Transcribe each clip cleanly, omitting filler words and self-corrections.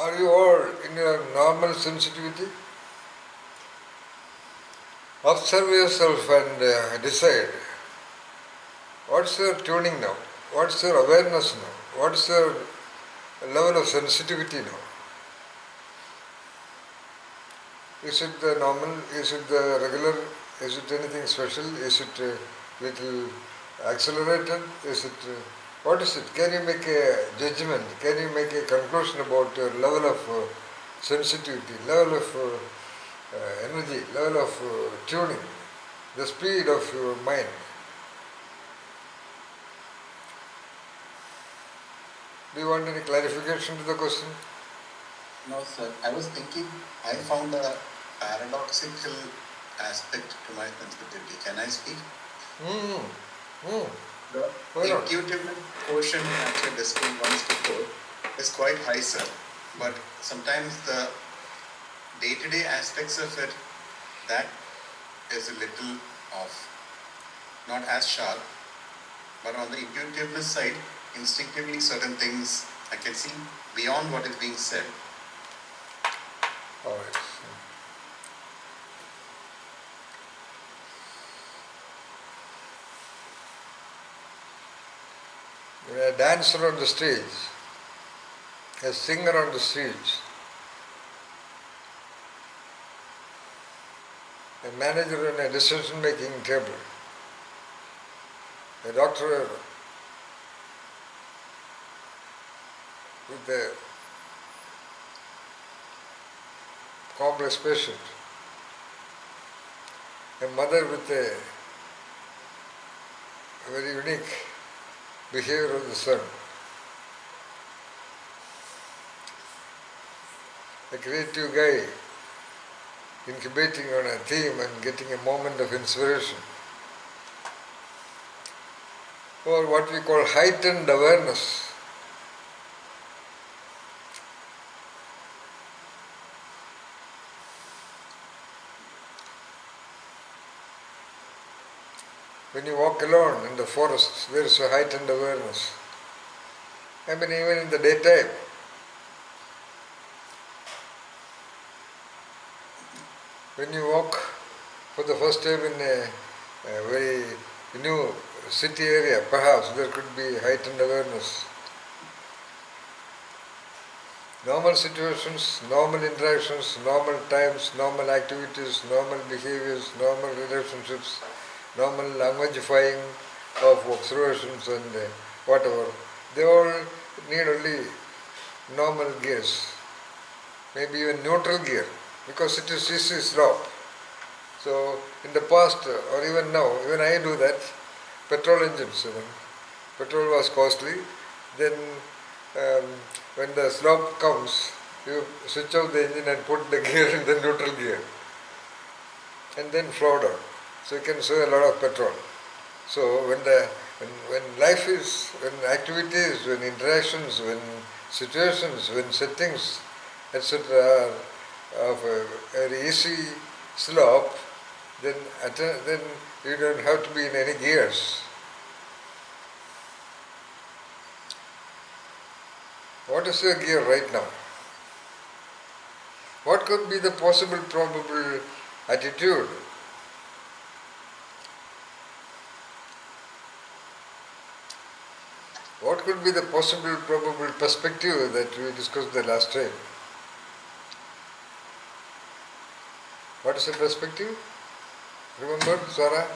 Are you all in your normal sensitivity? Observe yourself and decide what's your tuning now, what's your awareness now, what's your level of sensitivity now. Is it the normal? Is it the regular? Is it anything special? Is it little accelerated? Is it what is it? Can you make a judgment? Can you make a conclusion about your level of sensitivity, level of energy, level of tuning, the speed of your mind? Do you want any clarification to the question? No, sir. I was thinking, I found a paradoxical aspect to my sensitivity. Can I speak? The intuitive quotient, as I discussed once before, is quite high, sir. But sometimes the day-to-day aspects of it, that is a little off. Not as sharp, but on the intuitiveness side, instinctively certain things I can see beyond what is being said. All right. A dancer on the stage, a singer on the stage, a manager in a decision-making table, a doctor with a complex patient, a mother with a very unique behavior of the son, a creative guy incubating on a theme and getting a moment of inspiration, or what we call heightened awareness. When you walk alone in the forest, there is a heightened awareness. I mean, even in the daytime, when you walk for the first time in a very new city area, perhaps there could be heightened awareness. Normal situations, normal interactions, normal times, normal activities, normal behaviors, normal relationships, normal languagifying of observations and whatever, they all need only normal gears, maybe even neutral gear, because it is easy slope. So in the past or even now, even I do that, petrol engines even. Petrol was costly, then when the slope comes, you switch off the engine and put the gear in the neutral gear and then flow down. So you can save a lot of petrol. So when life is, when activities, when interactions, when situations, when settings, etc. are of a very easy slope, then you don't have to be in any gears. What is your gear right now? What could be the possible probable attitude? What could be the possible probable perspective that we discussed the last time? What is the perspective? Remember, Sara?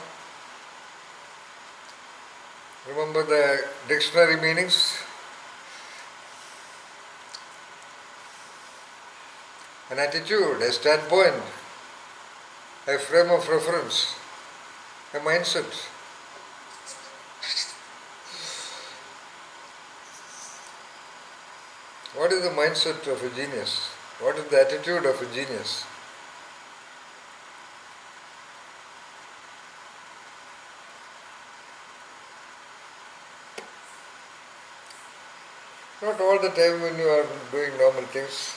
Remember the dictionary meanings? An attitude, a standpoint, a frame of reference, a mindset. What is the mindset of a genius? What is the attitude of a genius? Not all the time when you are doing normal things,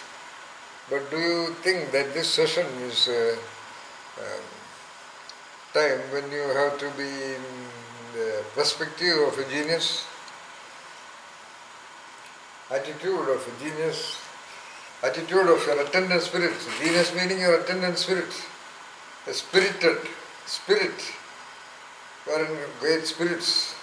but do you think that this session is a time when you have to be in the perspective of a genius, attitude of a genius, attitude of your attendant spirits. Genius meaning your attendant spirits. A spirited spirit. You are in great spirits.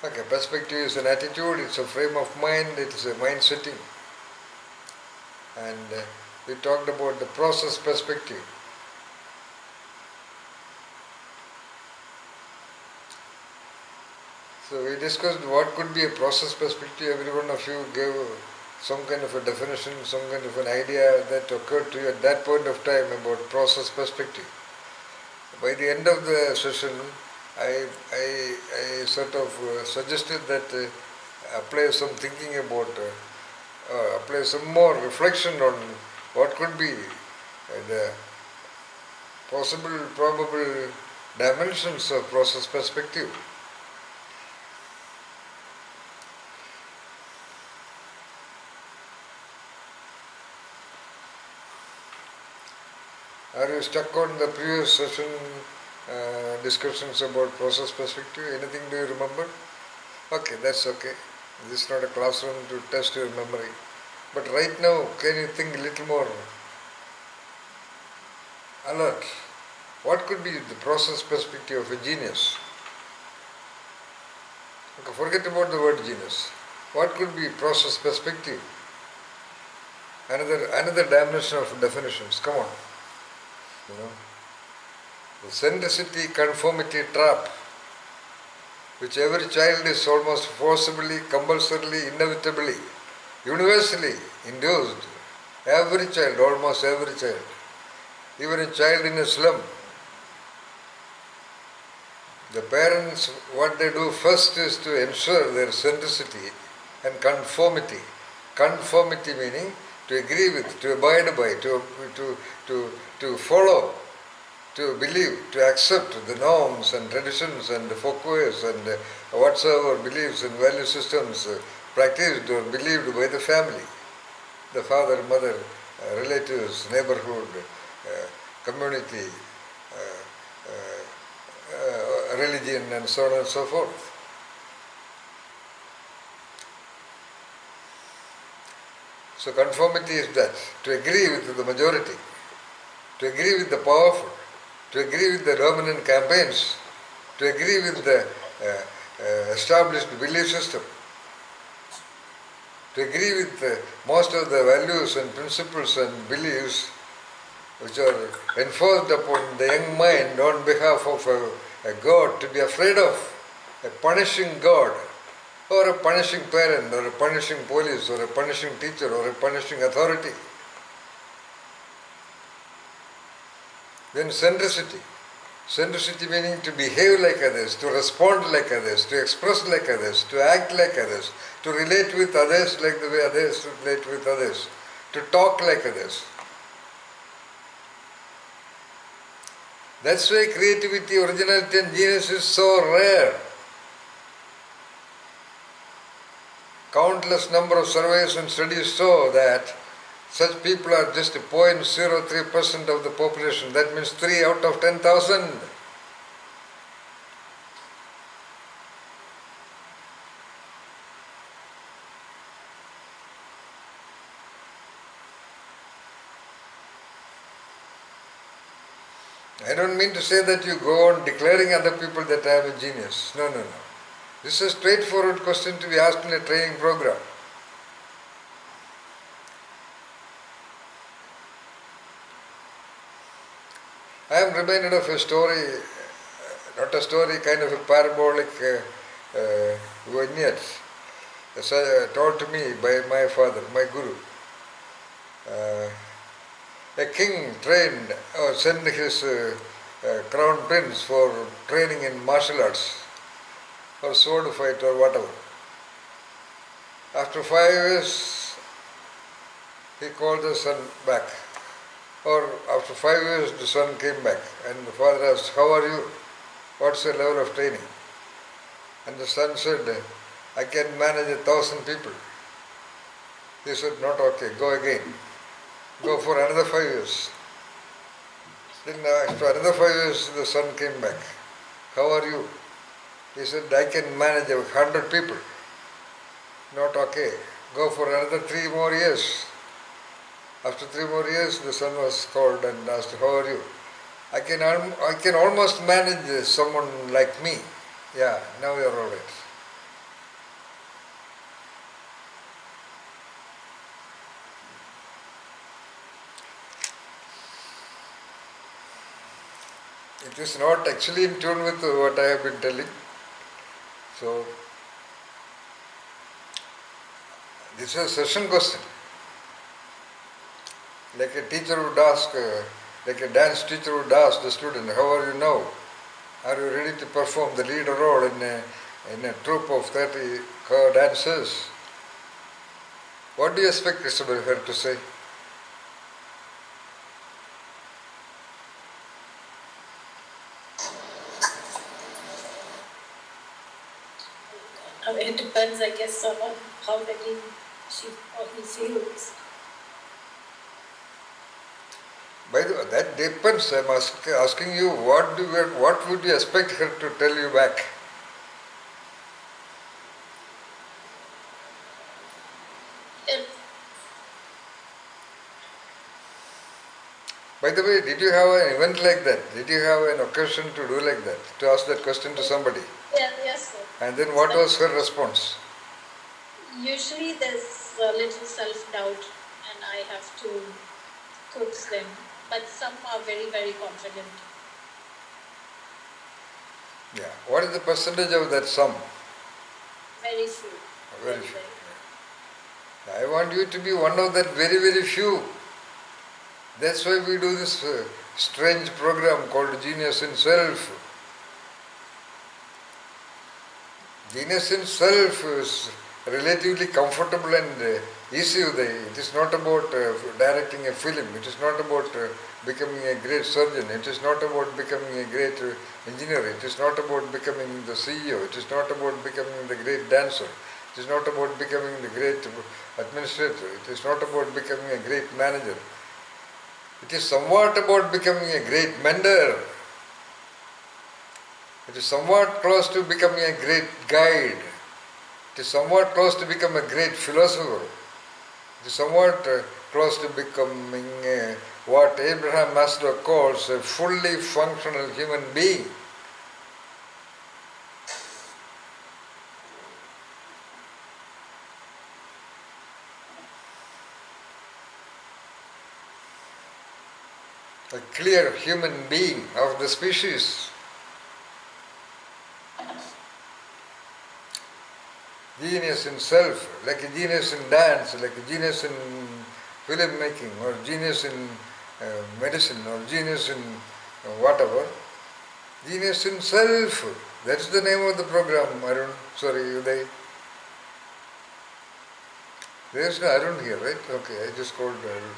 Okay, perspective is an attitude, it's a frame of mind, it is a mind setting. And we talked about the process perspective. So we discussed what could be a process perspective. Every one of you gave some kind of a definition, some kind of an idea that occurred to you at that point of time about process perspective. By the end of the session, I sort of suggested that apply some thinking about, apply some more reflection on what could be the possible, probable dimensions of process perspective. Are you stuck on the previous session discussions about process perspective? Anything do you remember? Okay, that's okay. This is not a classroom to test your memory. But right now, can you think a little more alert? What could be the process perspective of a genius? Okay, forget about the word genius. What could be process perspective? Another dimension of definitions. Come on. You know, the centricity conformity trap, which every child is almost forcibly, compulsorily, inevitably, universally induced. Every child, almost every child, even a child in a slum. The parents, what they do first is to ensure their centricity and conformity. Conformity meaning to agree with, to abide by, to follow, to believe, to accept the norms and traditions and folkways and whatsoever beliefs and value systems practiced or believed by the family, the father, mother, relatives, neighborhood, community, religion, and so on and so forth. So conformity is that, to agree with the majority, to agree with the powerful, to agree with the dominant campaigns, to agree with the established belief system, to agree with most of the values and principles and beliefs which are enforced upon the young mind on behalf of a God to be afraid of, a punishing God, or a punishing parent, or a punishing police, or a punishing teacher, or a punishing authority. Then centricity. Centricity meaning to behave like others, to respond like others, to express like others, to act like others, to relate with others like the way others relate with others, to talk like others. That's why creativity, originality and genius is so rare. Countless number of surveys and studies show that such people are just 0.03% of the population. That means 3 out of 10,000. I don't mean to say that you go on declaring other people that I am a genius. No, no, no. This is a straightforward question to be asked in a training program. I am reminded of a story, not a story, kind of a parabolic vignette taught to me by my father, my guru. A king trained or sent his crown prince for training in martial arts or sword fight or whatever. After 5 years, he called the son back. Or after 5 years, the son came back and the father asked, "How are you? What's your level of training?" And the son said, "I can manage 1,000 people." He said, not okay, go again. Go for another 5 years. Then after another 5 years, the son came back. How are you? He said, I can manage 100 people. Not okay. Go for another 3 more years. After 3 more years, the son was called and asked, how are you? I can almost manage someone like me. Yeah, now you are all right. It is not actually in tune with what I have been telling. So, this is a session question. Like a teacher would ask, like a dance teacher would ask the student, how are you now? Are you ready to perform the lead role in a troupe of 30 dancers? What do you expect Christabel her to say? I mean, it depends, I guess, on how ready she or he feels. By the way, that depends. I am asking you, what would you expect her to tell you back? It, By the way, did you have an event like that? Did you have an occasion to do like that? To ask that question to somebody? yeah, yes, sir. And then what was her response? Usually there's a little self-doubt and I have to coax them. But some are very, very confident. Yeah. What is the percentage of that sum? Very few. Very few. I want you to be one of that very, very few. That's why we do this strange program called Genius in Self. Genius in Self is relatively comfortable and easy. It is not about directing a film. It is not about becoming a great surgeon. It is not about becoming a great engineer. It is not about becoming the CEO. It is not about becoming the great dancer. It is not about becoming the great administrator. It is not about becoming a great manager. It is somewhat about becoming a great mentor. It is somewhat close to becoming a great guide. It is somewhat close to becoming a great philosopher. It is somewhat close to becoming what Abraham Maslow calls a fully functional human being. A clear human being of the species. Genius in self, like a genius in dance, like a genius in film making, or genius in medicine, or genius in whatever. Genius in self. That's the name of the program, Arun. Sorry, Uday. There's no Arun here, right? Okay, I just called Arun.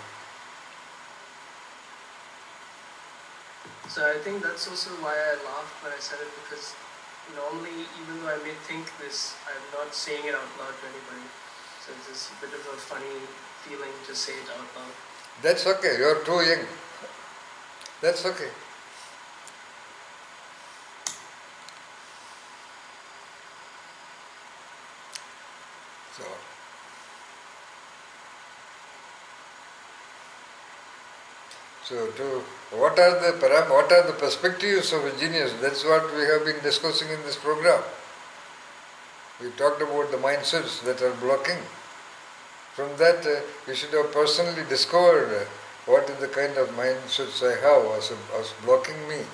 So I think that's also why I laughed when I said it, because normally, even though I may think this, I'm not saying it out loud to anybody. So it's just a bit of a funny feeling to say it out loud. That's okay, you're too young. That's okay. So what are the perspectives of a genius? That's what we have been discussing in this program. We talked about the mindsets that are blocking. From that, we should have personally discovered what is the kind of mindsets I have as blocking me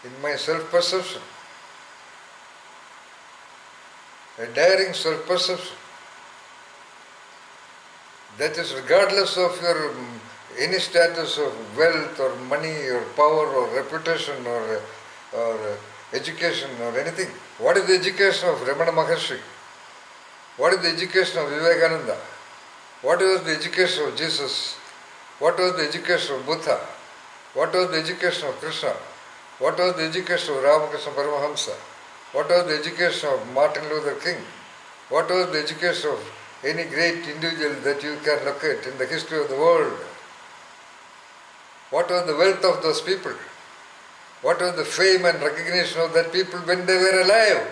in my self-perception. A daring self-perception. That is regardless of your any status of wealth or money or power or reputation or education or anything. What is the education of Ramana Maharshi? What is the education of Vivekananda? What was the education of Jesus? What was the education of Buddha? What was the education of Krishna? What was the education of Ramakrishna Paramahamsa? What was the education of Martin Luther King? What was the education of any great individual that you can look at in the history of the world. What was the wealth of those people? What was the fame and recognition of that people when they were alive?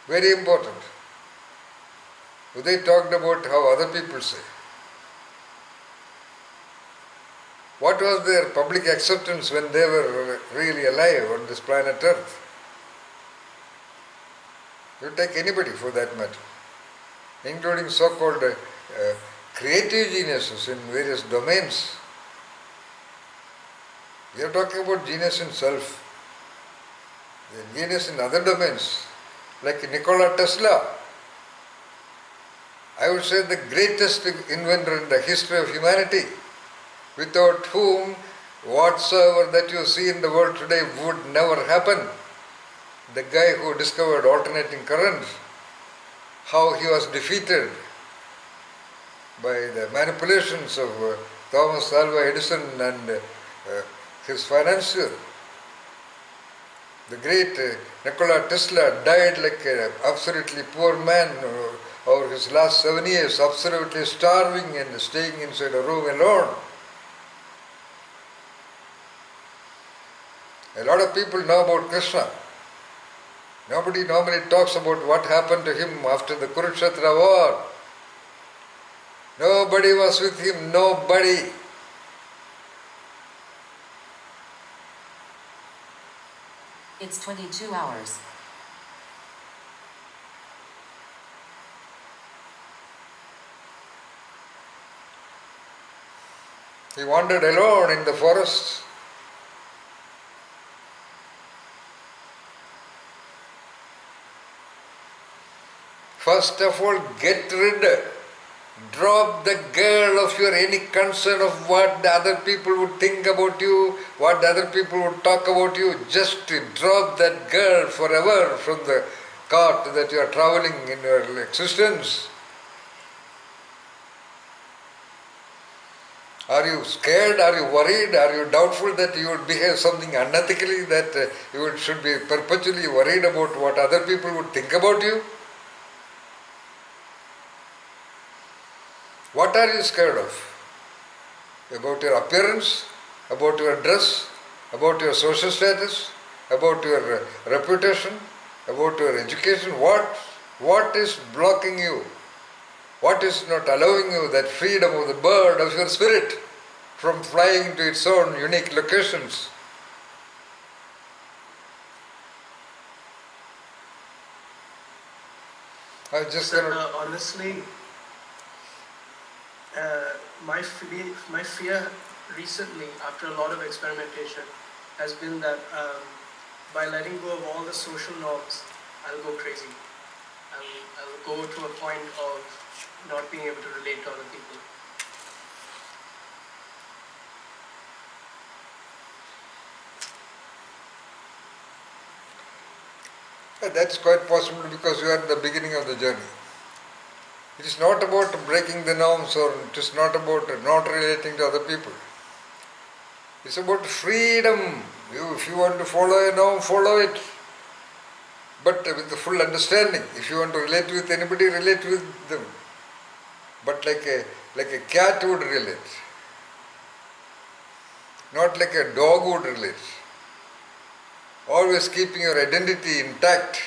Very important. They talked about how other people say. What was their public acceptance when they were really alive on this planet Earth? You take anybody for that matter, including so-called creative geniuses in various domains. We are talking about genius in self, the genius in other domains, like Nikola Tesla. I would say the greatest inventor in the history of humanity, without whom whatsoever that you see in the world today would never happen. The guy who discovered alternating currents, how he was defeated by the manipulations of Thomas Alva Edison and his financier. The great Nikola Tesla died like an absolutely poor man over his last 7 years, absolutely starving and staying inside a room alone. A lot of people know about Krishna. Nobody normally talks about what happened to him after the Kurukshetra war. Nobody was with him, nobody. It's 22 hours. He wandered alone in the forest. First of all, get rid, drop the girl of your any concern of what the other people would think about you, what the other people would talk about you. Just drop that girl forever from the cart that you are traveling in your existence. Are you scared? Are you worried? Are you doubtful that you would behave something unethically, that should be perpetually worried about what other people would think about you? What are you scared of? About your appearance? About your dress? About your social status? About your reputation? About your education? What is blocking you? What is not allowing you that freedom of the bird of your spirit from flying to its own unique locations? I just cannot... Honestly, my fear recently, after a lot of experimentation, has been that by letting go of all the social norms, I'll go crazy. I'll go to a point of not being able to relate to other people. That's quite possible because you are at the beginning of the journey. It is not about breaking the norms, or it is not about not relating to other people. It's about freedom. If you want to follow a norm, follow it. But with the full understanding. If you want to relate with anybody, relate with them. But like a cat would relate. Not like a dog would relate. Always keeping your identity intact.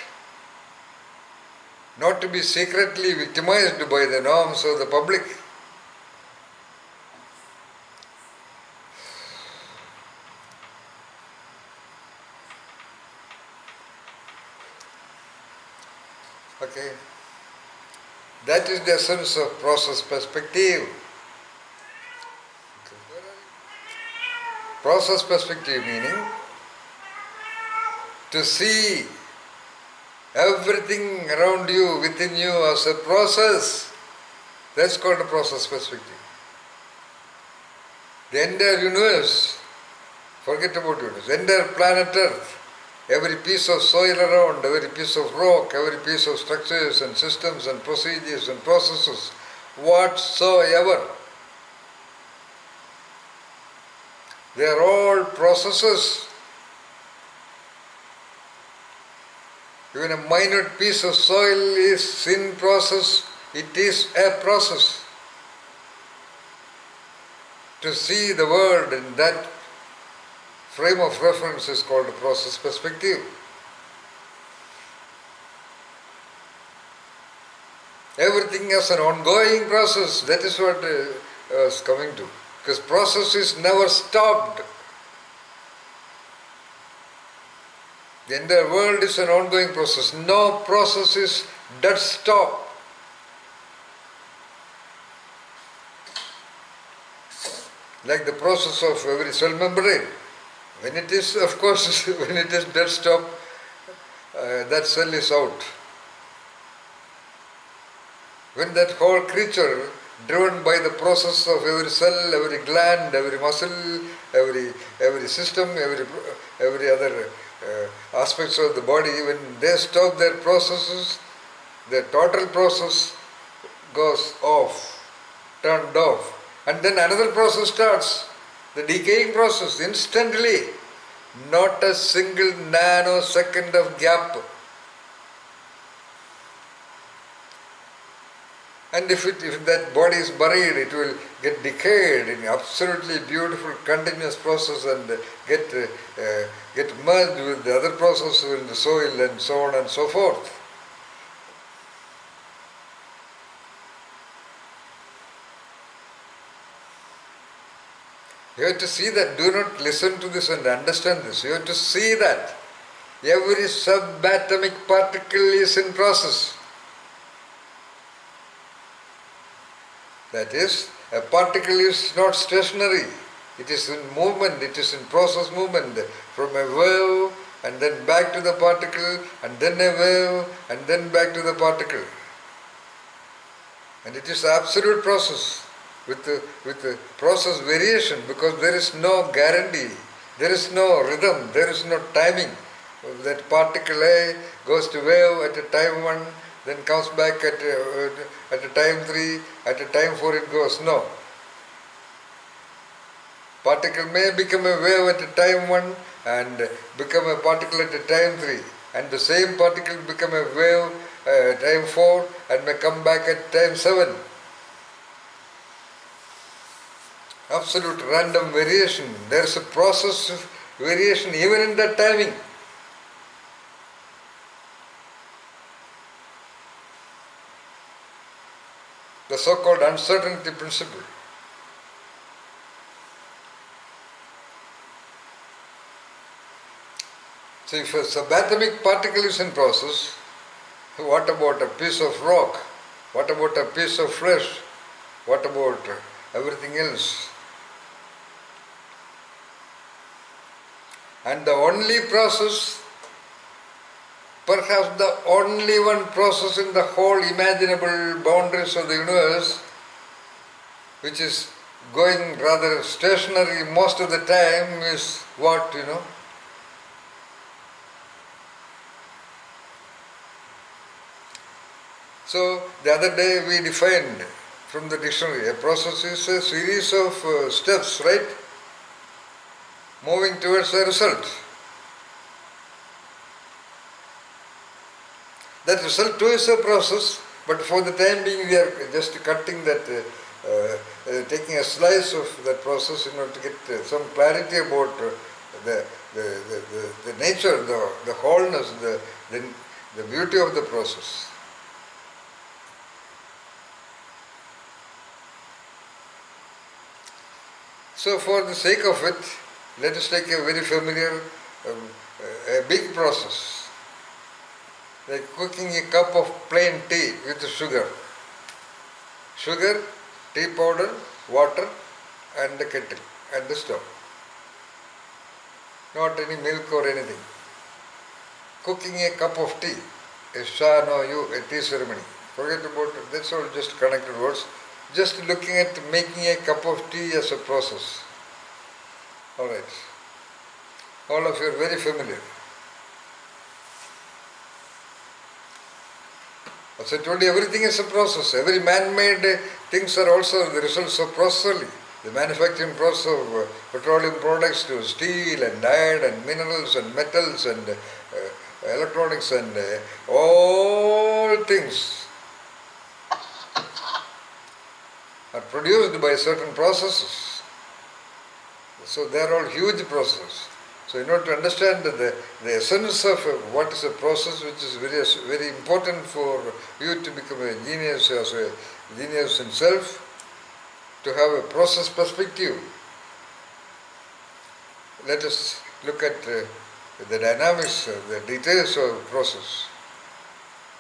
Not to be secretly victimized by the norms of the public. Okay. That is the essence of process perspective. Process perspective meaning to see everything around you, within you as a process. That's called a process perspective. The entire universe, forget about universe, the entire planet Earth, every piece of soil around, every piece of rock, every piece of structures and systems and procedures and processes, whatsoever. They are all processes. Even a minute piece of soil is in process. It is a process. To see the world in that frame of reference is called a process perspective. Everything is an ongoing process. That is what I was coming to. Because process is never stopped. The entire world is an ongoing process. No process is dead stop. Like the process of every cell membrane. When it is, of course, when it is dead stop, that cell is out. When that whole creature, driven by the process of every cell, every gland, every muscle, every system, every other aspects of the body, when they stop their processes, the total process goes off, turned off. And then another process starts, the decaying process, instantly. Not a single nanosecond of gap. And if that body is buried, it will get decayed in absolutely beautiful continuous process and get merged with the other processes in the soil and so on and so forth. You have to see that. Do not listen to this and understand this. You have to see that every subatomic particle is in process. That is, a particle is not stationary. It is in movement, it is in process movement. From a wave and then back to the particle and then a wave and then back to the particle. And it is absolute process with the process variation, because there is no guarantee, there is no rhythm, there is no timing. That particle A goes to wave at a time 1, then comes back at a time 3, at a time 4 it goes. No. Particle may become a wave at a time 1 and become a particle at a time 3, and the same particle become a wave at time 4 and may come back at time 7. Absolute random variation. There is a process of variation even in that timing. The so-called uncertainty principle. So if a subatomic particle is in process, what about a piece of rock? What about a piece of flesh? What about everything else? And the only process, perhaps the only one process in the whole imaginable boundaries of the universe, which is going rather stationary most of the time, is what, So the other day we defined from the dictionary, a process is a series of steps, right? Moving towards a result. That result too is a process, but for the time being we are just cutting that, taking a slice of that process in order to get some clarity about the nature, the wholeness, the beauty of the process. So for the sake of it, let us take a very familiar, a big process, like cooking a cup of plain tea with sugar. Sugar, tea powder, water and the kettle and the stove. Not any milk or anything. Cooking a cup of tea, a sha no yu, a tea ceremony. Forget about it, that's all just connected words. Just looking at making a cup of tea as a process. Alright. All of you are very familiar. As I told you, everything is a process. Every man-made things are also the results of process only. The manufacturing process of petroleum products to steel and iron and minerals and metals and electronics and all things are produced by certain processes. So they are all huge processes. So in order to understand the essence of what is a process which is very, very important for you to become a genius as a genius himself, to have a process perspective, let us look at the dynamics, the details of a process.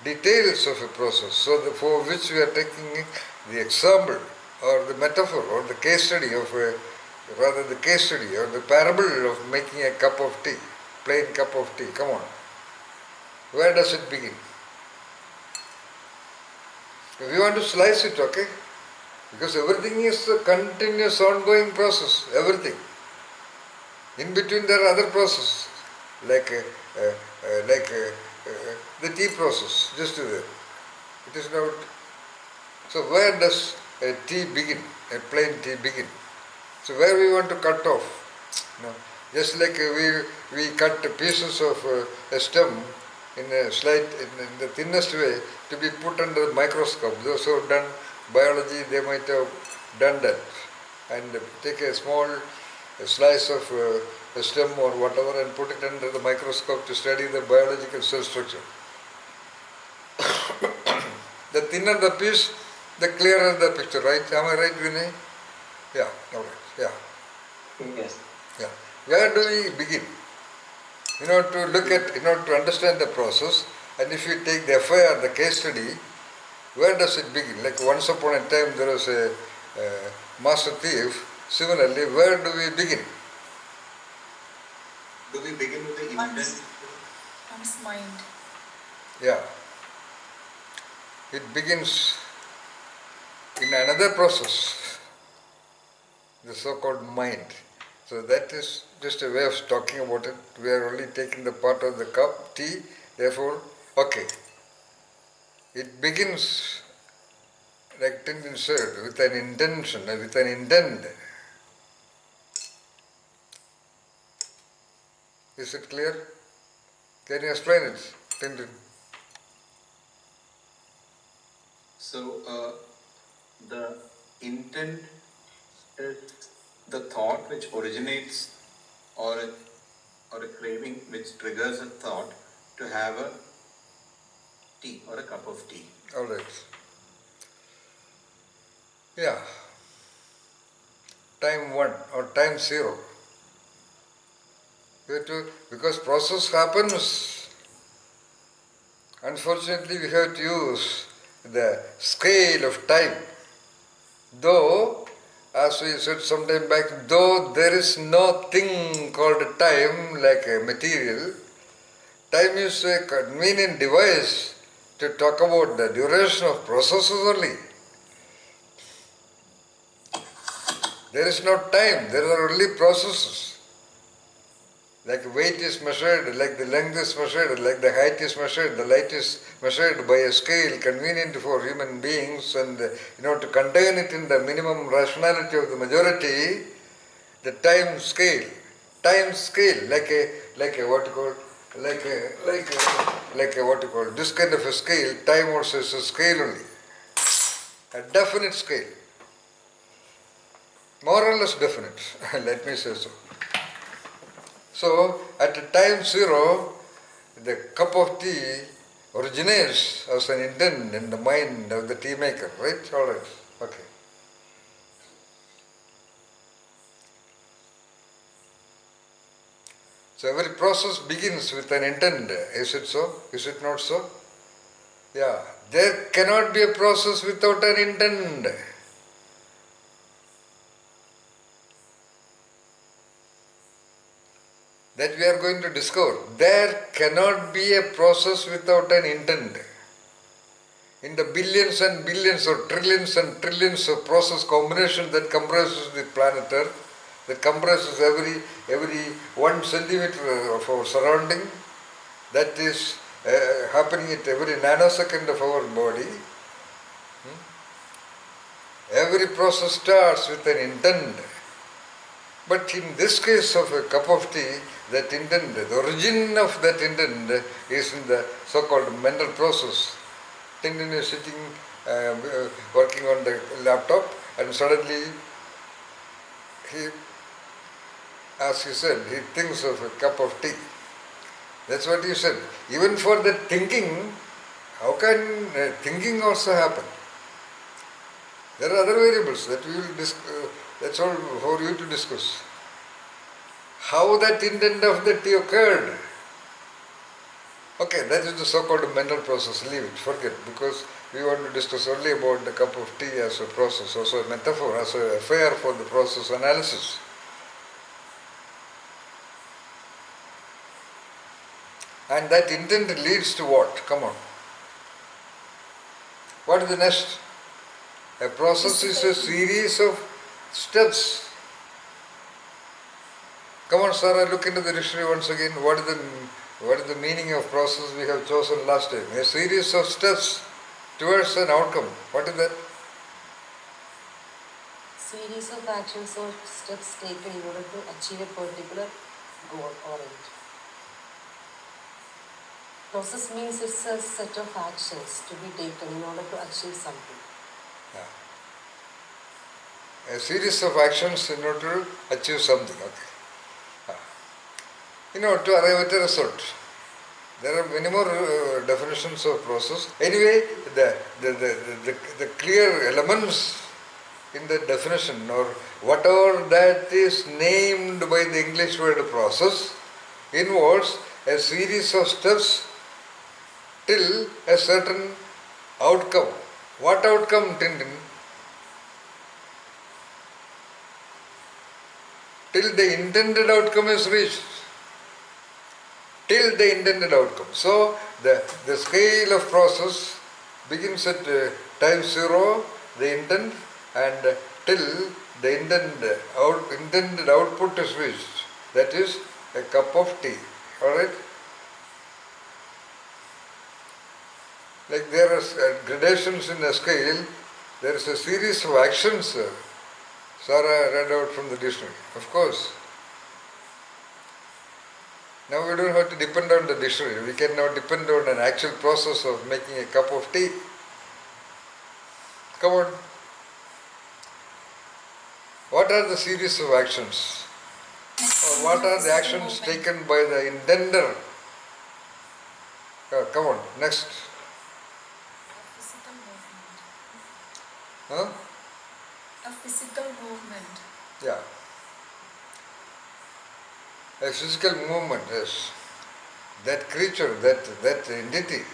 Details of a process, so for which we are taking the example or the metaphor or the case study of the case study or the parable of making a cup of tea, plain cup of tea. Come on. Where does it begin? We want to slice it, okay? Because everything is a continuous ongoing process, everything. In between there are other processes, like the tea process, just there. It is not. So where does a tea begin, a plain tea begin? So where we want to cut off? Just like we cut pieces of a stem in the thinnest way to be put under the microscope. Those who have done biology, they might have done that, and take a small slice of a stem or whatever and put it under the microscope to study the biological cell structure. The thinner the piece, the clearer the picture, right? Am I right, Vinay? Yeah, all right, yeah. Yes. Yeah. Where do we begin? In order to understand the process, and if you take the FIR, the case study, where does it begin? Like once upon a time there was a master thief. Similarly, where do we begin? Do we begin with the intent? One's mind. Yeah. It begins in another process, the so-called mind. So that is just a way of talking about it. We are only taking the part of the cup, tea, therefore, okay. It begins, like Tintin said, with an intention, with an intent. Is it clear? Can you explain it, Tintin? So, the intent is the thought which originates or a craving which triggers a thought to have a tea or a cup of tea. All right. Yeah. Time 1 or time 0. Because process happens, unfortunately we have to use the scale of time. Though, as we said some time back, though there is no thing called time like a material, time is a convenient device to talk about the duration of processes only. There is no time, there are only processes. Like weight is measured, like the length is measured, like the height is measured, the light is measured by a scale convenient for human beings, and to contain it in the minimum rationality of the majority, the time scale, like a what you call, what you call, this kind of a scale, time also is a scale only, a definite scale, more or less definite, let me say so. So, at time 0, the cup of tea originates as an intent in the mind of the tea maker, right? All right, okay. So, every process begins with an intent, is it so? Is it not so? Yeah, there cannot be a process without an intent. That we are going to discover. There cannot be a process without an intent. In the billions and billions or trillions and trillions of process combinations that comprises the planet Earth, that comprises every 1 centimeter of our surrounding, that is happening at every nanosecond of our body. Every process starts with an intent. But in this case of a cup of tea, that intent, the origin of that intent is in the so-called mental process. Tintin is sitting, working on the laptop, and suddenly he, as he said, he thinks of a cup of tea. That's what he said. Even for the thinking, how can thinking also happen? There are other variables that we will that's all for you to discuss. How that intent of the tea occurred. Okay, that is the so-called mental process. Leave it, forget, because we want to discuss only about the cup of tea as a process, also a metaphor, as a affair for the process analysis. And that intent leads to what? Come on. What is the next? A process is a series of steps. Come on, Sarah, look into the dictionary once again. What is the meaning of process we have chosen last time? A series of steps towards an outcome. What is that? Series of actions or steps taken in order to achieve a particular goal or end. Process means it's a set of actions to be taken in order to achieve something. Yeah. A series of actions in order to achieve something. Okay. To arrive at a result. There are many more definitions of process. Anyway, the clear elements in the definition, or whatever that is named by the English word process, involves a series of steps till a certain outcome. What outcome, Tintin? Till the intended outcome is reached. Till the intended outcome. So, the scale of process begins at time 0, the intent, and till the intended output is reached. That is a cup of tea. Alright? Like there are gradations in a scale, there is a series of actions. Sarah read out from the dictionary. Of course. Now we don't have to depend on the dictionary. We can now depend on an actual process of making a cup of tea. Come on. What are the series of actions? Or what are the actions taken by the intender? Come on, next. A physical movement. Huh? A physical movement. Yeah. A physical movement, yes. That creature, that entity,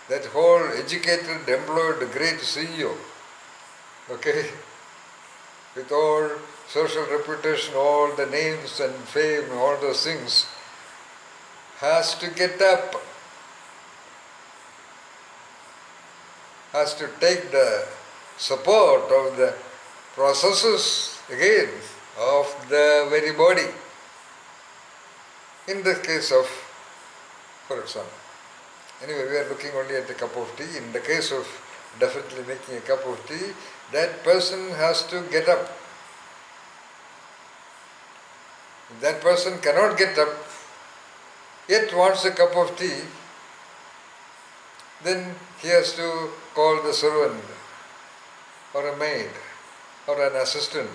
that whole educated, employed, great CEO, okay, with all social reputation, all the names and fame, all those things, has to get up, has to take the support of the processes, again, of the very body. In the case of, for example, anyway, we are looking only at a cup of tea. In the case of definitely making a cup of tea, that person has to get up. If that person cannot get up, yet wants a cup of tea, then he has to call the servant, or a maid, or an assistant.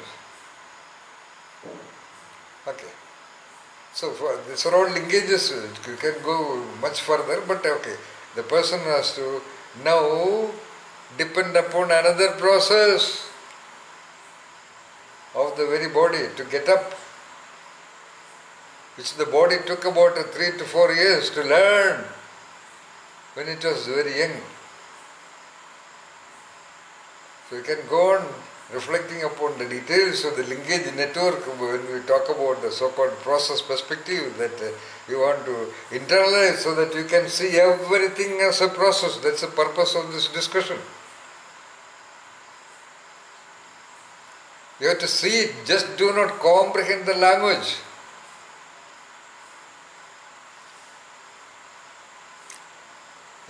Okay. So these are all linkages. You can go much further, but okay. The person has to now depend upon another process of the very body to get up, which the body took about 3 to 4 years to learn when it was very young. So you can go on reflecting upon the details of the linkage network when we talk about the so-called process perspective that you want to internalize so that you can see everything as a process. That's the purpose of this discussion. You have to see it, just do not comprehend the language.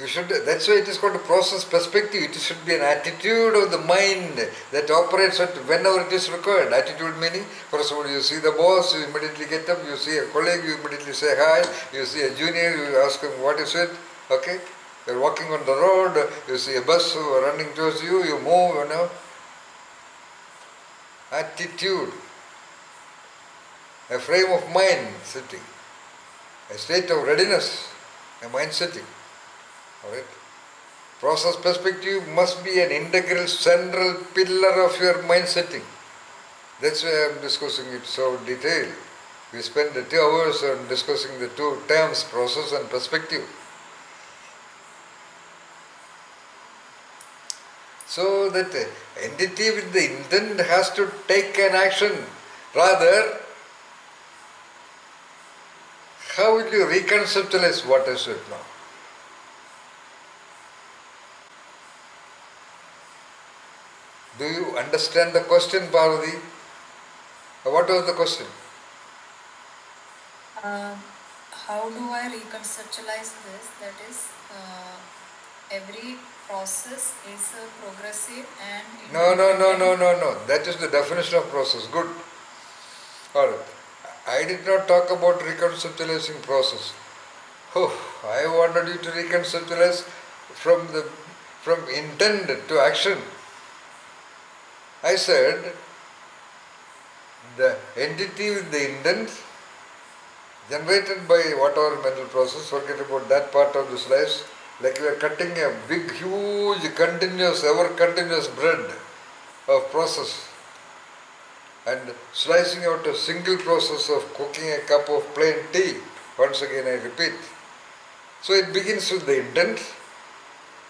You should. That's why it is called a process perspective. It should be an attitude of the mind that operates at whenever it is required. Attitude meaning, for example, you see the boss, you immediately get up. You see a colleague, you immediately say hi. You see a junior, you ask him what is it. Okay, you're walking on the road. You see a bus running towards you. You move. You know. Attitude, a frame of mind sitting, a state of readiness, a mind sitting. Alright? Process perspective must be an integral central pillar of your mind setting. That's why I am discussing it so detailed. We spent 2 hours on discussing the two terms, process and perspective. So that entity with the intent has to take an action. Rather, how will you reconceptualize what is it now? Do you understand the question, Parvati? What was the question? How do I reconceptualize this? That is, every process is progressive and No. That is the definition of process. Good. Alright. I did not talk about reconceptualizing process. Oh, I wanted you to reconceptualize from intent to action. I said the entity with the intent generated by whatever mental process, forget about that part of the slice, like we are cutting a big, huge, continuous, ever continuous bread of process and slicing out a single process of cooking a cup of plain tea. Once again I repeat. So it begins with the intent,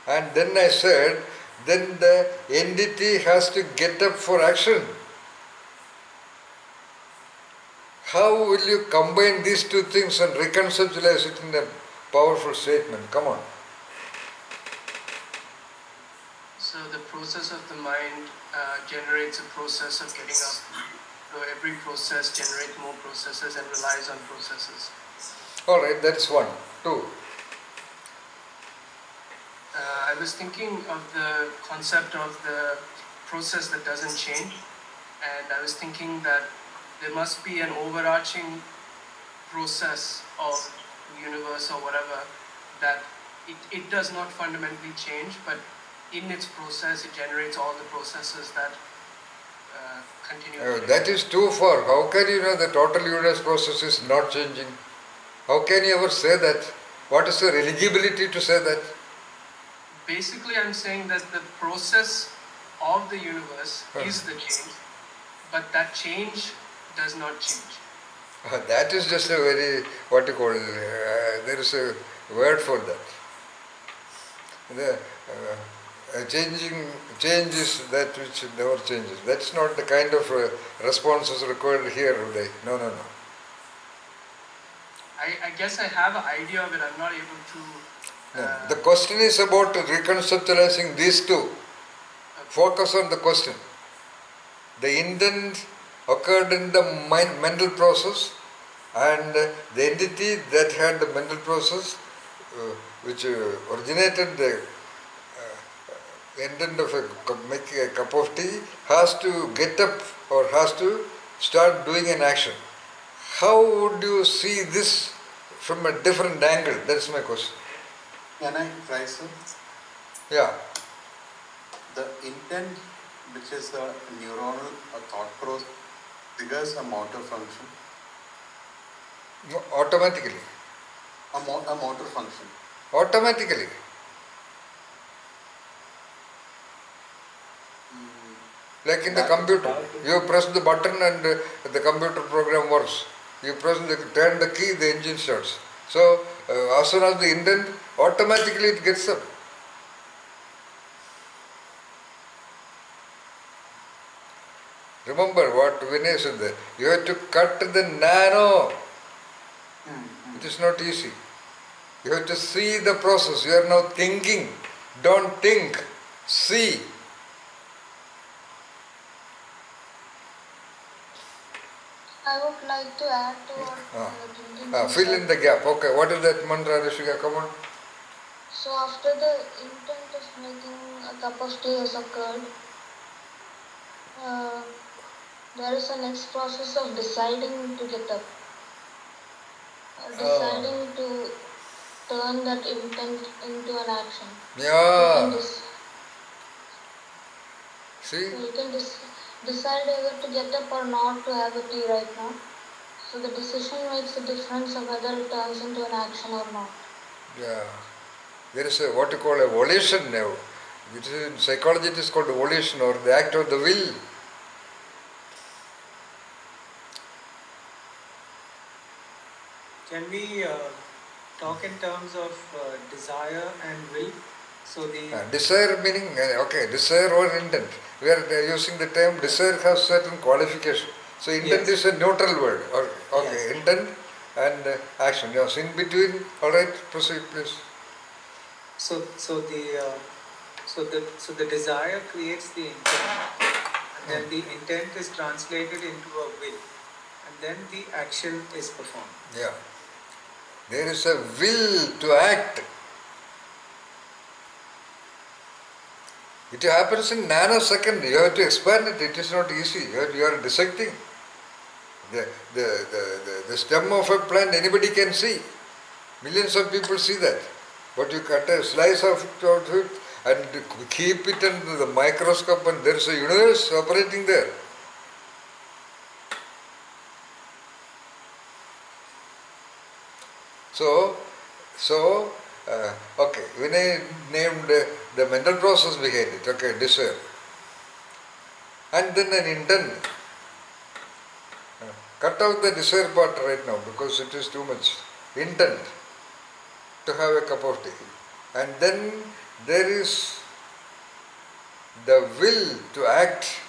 and then I said, then the entity has to get up for action. How will you combine these two things and reconceptualize it in a powerful statement? Come on. So the process of the mind generates a process of getting up. So every process generates more processes and relies on processes. Alright, that's one. Two. I was thinking of the concept of the process that doesn't change, and I was thinking that there must be an overarching process of the universe or whatever that it does not fundamentally change, but in its process it generates all the processes that continue. That is too far. How can you know the total universe process is not changing? How can you ever say that? What is your eligibility to say that? Basically, I'm saying that the process of the universe is the change, but that change does not change. That is just a very, what you call, there is a word for that. The change is that which never changes. That's not the kind of responses required here, Uday. No. I guess I have an idea of it, I'm not able to... No. The question is about reconceptualizing these two. Focus on the question. The intent occurred in the mental process, and the entity that had the mental process, which originated the intent of making a cup of tea, has to get up or has to start doing an action. How would you see this from a different angle? That's my question. Can I try, sir? Yeah. The intent, which is a neuronal thought process, triggers a motor function. Automatically. A motor function. Automatically. Like in the computer, you press the button and the computer program works. You turn the key, the engine starts. So, as soon as the intent, automatically it gets up. Remember what Vinay said there. You have to cut the nano. It is not easy. You have to see the process. You are now thinking. Don't think. See. I would like to add to what Fill in the gap. Okay, what is that mantra, Rishika? Come on. So after the intent of making a cup of tea has occurred, there is a next process of deciding to get up, deciding to turn that intent into an action. Yeah. See? So you can decide whether to get up or not to have a tea right now. So the decision makes a difference of whether it turns into an action or not. Yeah. There is a what you call a volition now. Which is in psychology it is called volition or the act of the will. Can we talk in terms of desire and will? So the Desire meaning, desire or intent. We are using the term desire has certain qualification. So intent is a neutral word. Okay, intent and action. Yes, in between. All right, proceed, please. So the desire creates the intent, and then the intent is translated into a will, and then the action is performed. Yeah. There is a will to act. It happens in nanosecond. You have to expand it. It is not easy. You are dissecting. The stem of a plant, anybody can see. Millions of people see that. But you cut a slice of it and keep it under the microscope, and there is a universe operating there. Okay, Vinay named the mental process behind it, okay, desire. And then an intent. Cut out the desire part right now because it is too much. Intent to have a cup of tea. And then there is the will to act.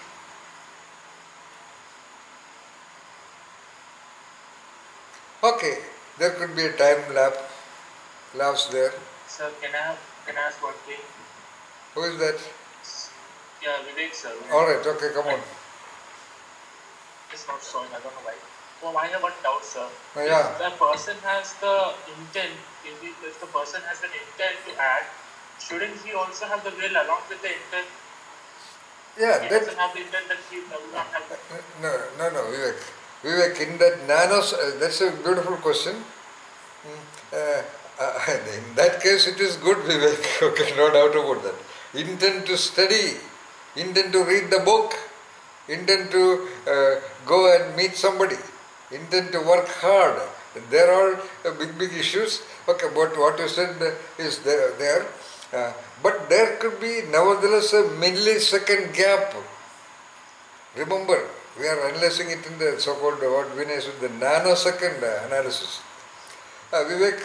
Okay, there could be a time lapse there. Sir, can I ask one thing? Who is that? Yeah, Vivek sir. Alright, okay, come on. It's not showing, I don't know why. So I have one doubt, sir. Yeah. If the person has the intent, if the person has an intent to act, shouldn't he also have the will along with the intent? Yeah, He that. doesn't have the intent, that he will not have the. No, Vivek. Vivek, in that that's a beautiful question. In that case, it is good, Vivek. Okay, no doubt about that. Intent to study, intent to read the book, intent to go and meet somebody, intent to work hard. There are big issues. Okay, but what you said is there. But there could be nevertheless a millisecond gap. Remember, we are analyzing it in the so-called what Vinay said, the nanosecond analysis. Vivek,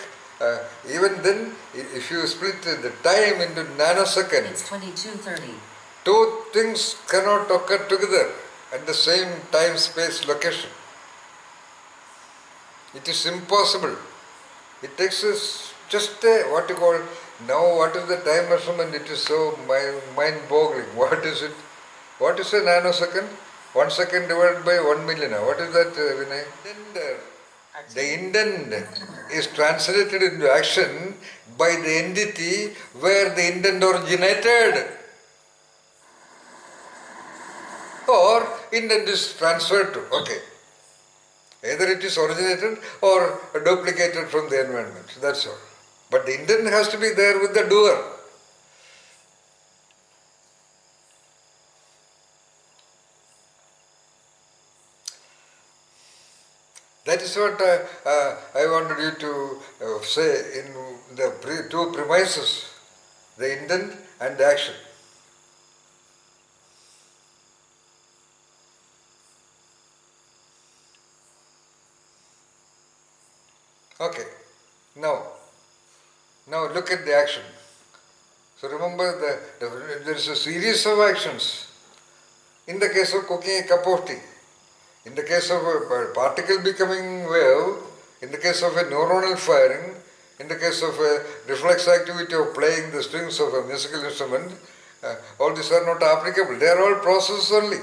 even then, if you split the time into nanoseconds, It's 22:30. two things cannot occur together at the same time, space, location. It is impossible. It takes us just what you call, now what is the time measurement? It is so mind-boggling. What is it? What is a nanosecond? 1 second divided by 1 million. What is that, Vinay? The intent is translated into action by the entity where the intent originated. Or intent is transferred to. Okay. Either it is originated or duplicated from the environment. That's all. But the intent has to be there with the doer. That is what I wanted you to say in the two premises, the intent and the action. Okay, now look at the action. So remember there is a series of actions. In the case of cooking a cup of tea, in the case of a particle becoming wave, in the case of a neuronal firing, in the case of a reflex activity of playing the strings of a musical instrument, all these are not applicable. They are all processes only,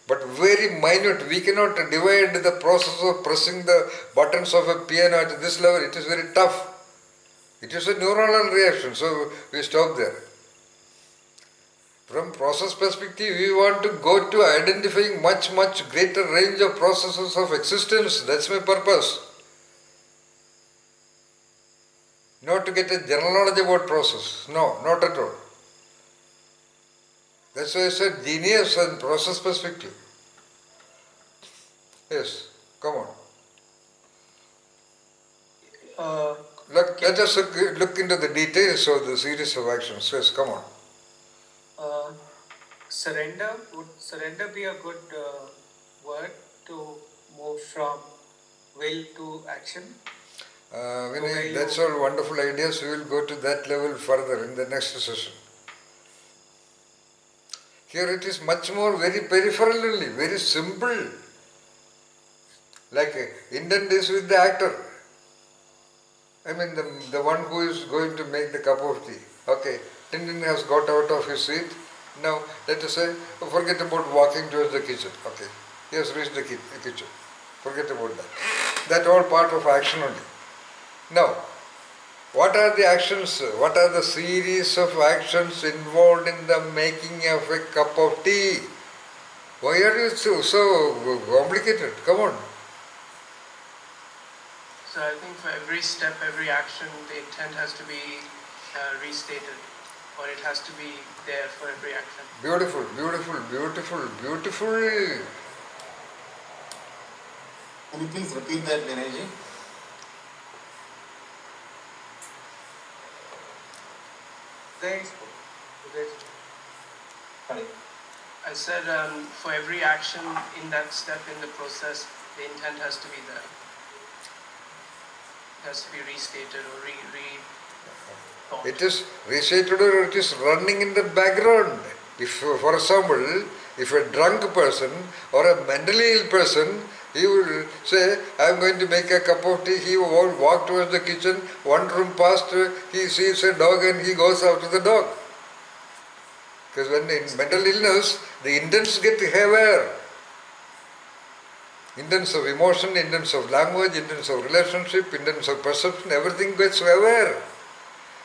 but very minute. We cannot divide the process of pressing the buttons of a piano at this level. It is very tough. It is a neuronal reaction, so we stop there. From process perspective, we want to go to identifying much greater range of processes of existence. That's my purpose. Not to get a general knowledge about process. No, not at all. That's why I said genius and process perspective. Yes, come on. Let us look into the details of the series of actions. Yes, come on. Would surrender be a good word to move from will to action? Vinay, that's all wonderful ideas. We will go to that level further in the next session. Here it is much more very peripheral only, very simple. Like intent is with the actor. I mean the one who is going to make the cup of tea. Okay, Tintin has got out of his seat. Now let us say, forget about walking towards the kitchen. Okay, he has reached the kitchen. Forget about that. That all part of action only. Now, what are the actions? What are the series of actions involved in the making of a cup of tea? Why are you so complicated? Come on. So I think for every step, every action, the intent has to be restated, or it has to be there for every action. Beautiful, beautiful, beautiful, beautiful. Can you please repeat that, Vinayji? I said for every action in that step in the process, the intent has to be there. It has to be restated or thought. It is restated or it is running in the background. If, for example, if a drunk person or a mentally ill person, he will say, I am going to make a cup of tea. He will walk towards the kitchen. One room past, he sees a dog and he goes after the dog. Because when in mental illness, the intents get haywire. Intents of emotion, intents of language, intents of relationship, intents of perception, everything gets haywire.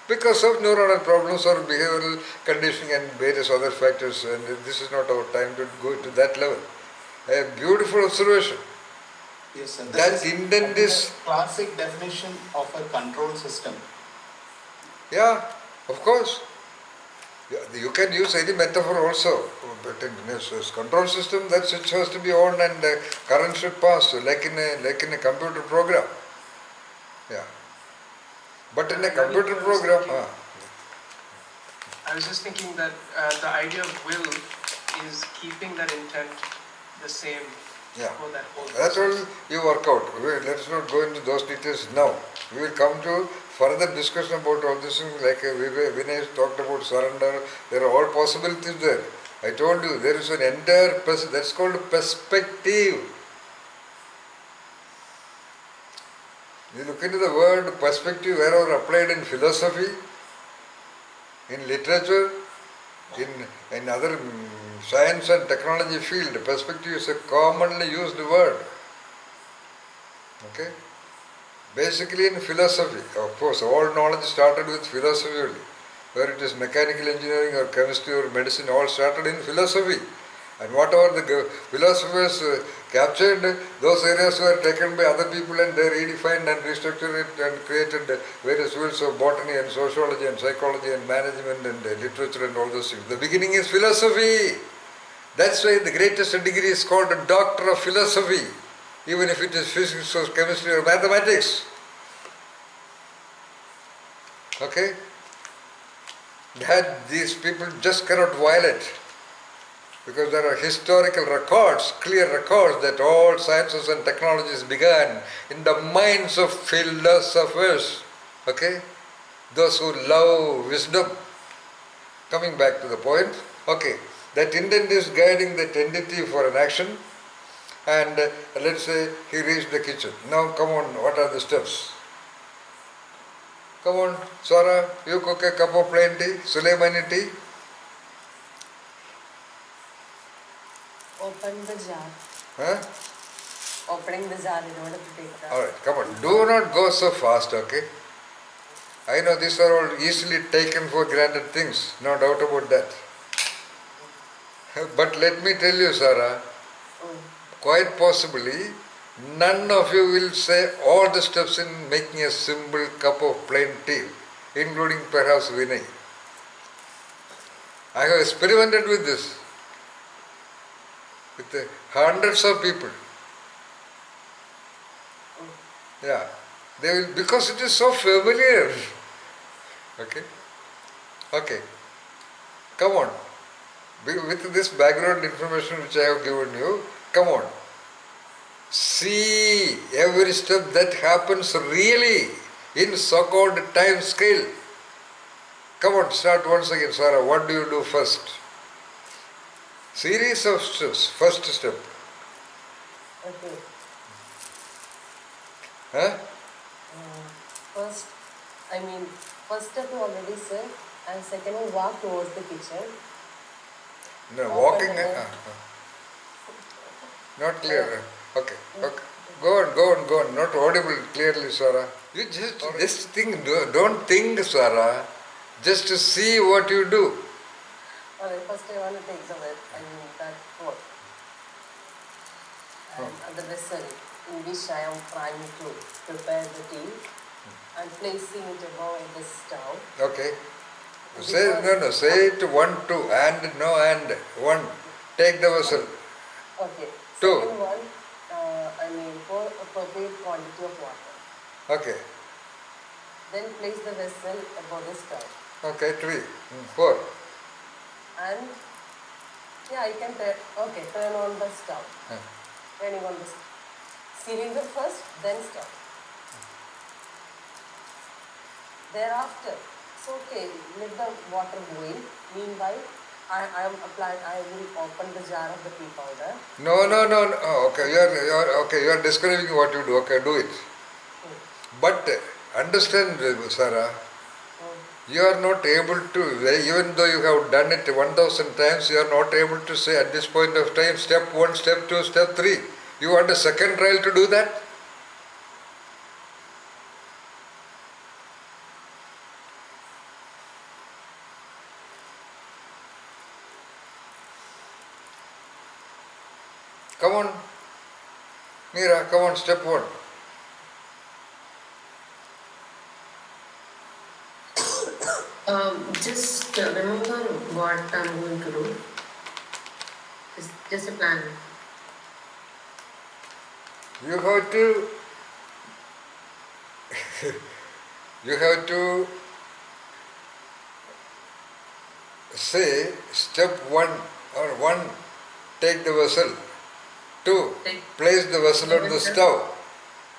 Because of neuronal problems or behavioral conditioning and various other factors, and this is not our time to go to that level. A beautiful observation. Yes, sir. That intent is classic definition of a control system. Yeah, of course. You can use any metaphor also, but in a control system, that switch has to be on and current should pass, like in a computer program. Yeah. But in a computer program, I was just thinking that the idea of will is keeping that intent the same for that whole process. That's all you work out. Let us not go into those details now. We will come to further discussion about all these things, like Vinay talked about surrender. There are all possibilities there. I told you there is an entire that's called perspective. You look into the word perspective wherever applied in philosophy, in literature, in other science and technology field, perspective is a commonly used word. Okay? Basically in philosophy, of course, all knowledge started with philosophy only. Whether it is mechanical engineering or chemistry or medicine, all started in philosophy. And whatever the philosophers captured, those areas were taken by other people and they redefined and restructured it and created various fields of botany and sociology and psychology and management and literature and all those things. The beginning is philosophy. That's why the greatest degree is called a doctor of philosophy, even if it is physics or chemistry or mathematics. Okay? That these people just cannot violate. Because there are historical records, clear records that all sciences and technologies began in the minds of philosophers. Okay? Those who love wisdom. Coming back to the point. Okay. That intent is guiding that entity for an action. And let's say he reached the kitchen. Now come on, what are the steps? Come on, Sara, you cook a cup of plain tea, Sulaimani tea. Open the jar. Huh? Opening the jar in order to take that. Alright, come on. Do not go so fast, okay? I know these are all easily taken for granted things, no doubt about that. But let me tell you, Sarah, quite possibly none of you will say all the steps in making a simple cup of plain tea, including perhaps Vinay. I have experimented with this with hundreds of people. Yeah, they will, because it is so familiar. Okay, okay, come on. With this background information which I have given you, come on. See every step that happens really in so-called time scale. Come on, start once again, Sarah. What do you do first? Series of steps. First step. Okay. Huh? First step you already said, and second one, walk towards the kitchen. No, Open walking. the door. Not clear. Okay, okay. Go on. Not audible clearly, Sarah. You just think. Don't think, Sarah. Just to see what you do. Alright, first I want to take the that pot and the vessel in which I am trying to prepare the tea and placing it above the stove. Okay. Say it 1, 2, and no and 1. Take the vessel. Okay. 2. Second one, pour appropriate quantity of water. Okay. Then place the vessel above the stove. Okay, 3, 4. And I can turn on the stove. Turning on the stove. Cylinder first, then stove. Thereafter, it's okay, let the water boil. Meanwhile, I will open the jar of the tea powder. No. Oh, okay, you are describing what you do. Okay, do it. But understand, Sarah, you are not able to, even though you have done it 1000 times, you are not able to say at this point of time, step 1, step 2, step 3. You want a second trial to do that? Come on, Meera, come on, step 1. Just remember what I'm going to do. It's just a plan. You have to say step 1 or 1, take the vessel. 2, place the vessel on the stove.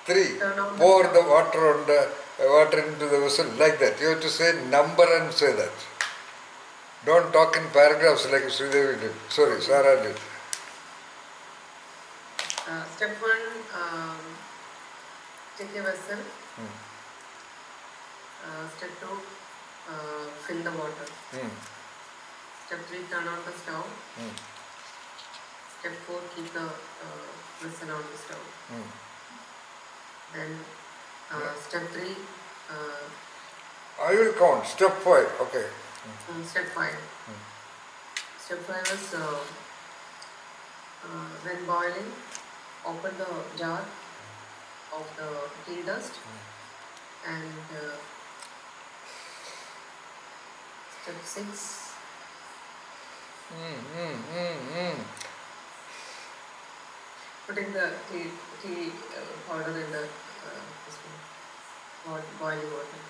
3, pour the water into the vessel, like that. You have to say number and say that. Don't talk in paragraphs like Sridevi did. Sorry, Sarah did. Step 1, take a vessel. Step 2, fill the water. Step 3, turn on the stove. Step 4, keep the vessel on the stove. Then step 3. I will count. Step 5. Okay. Step 5. Step 5 is when boiling, open the jar of the tea dust and step 6. Putting the tea powder in the boiling water.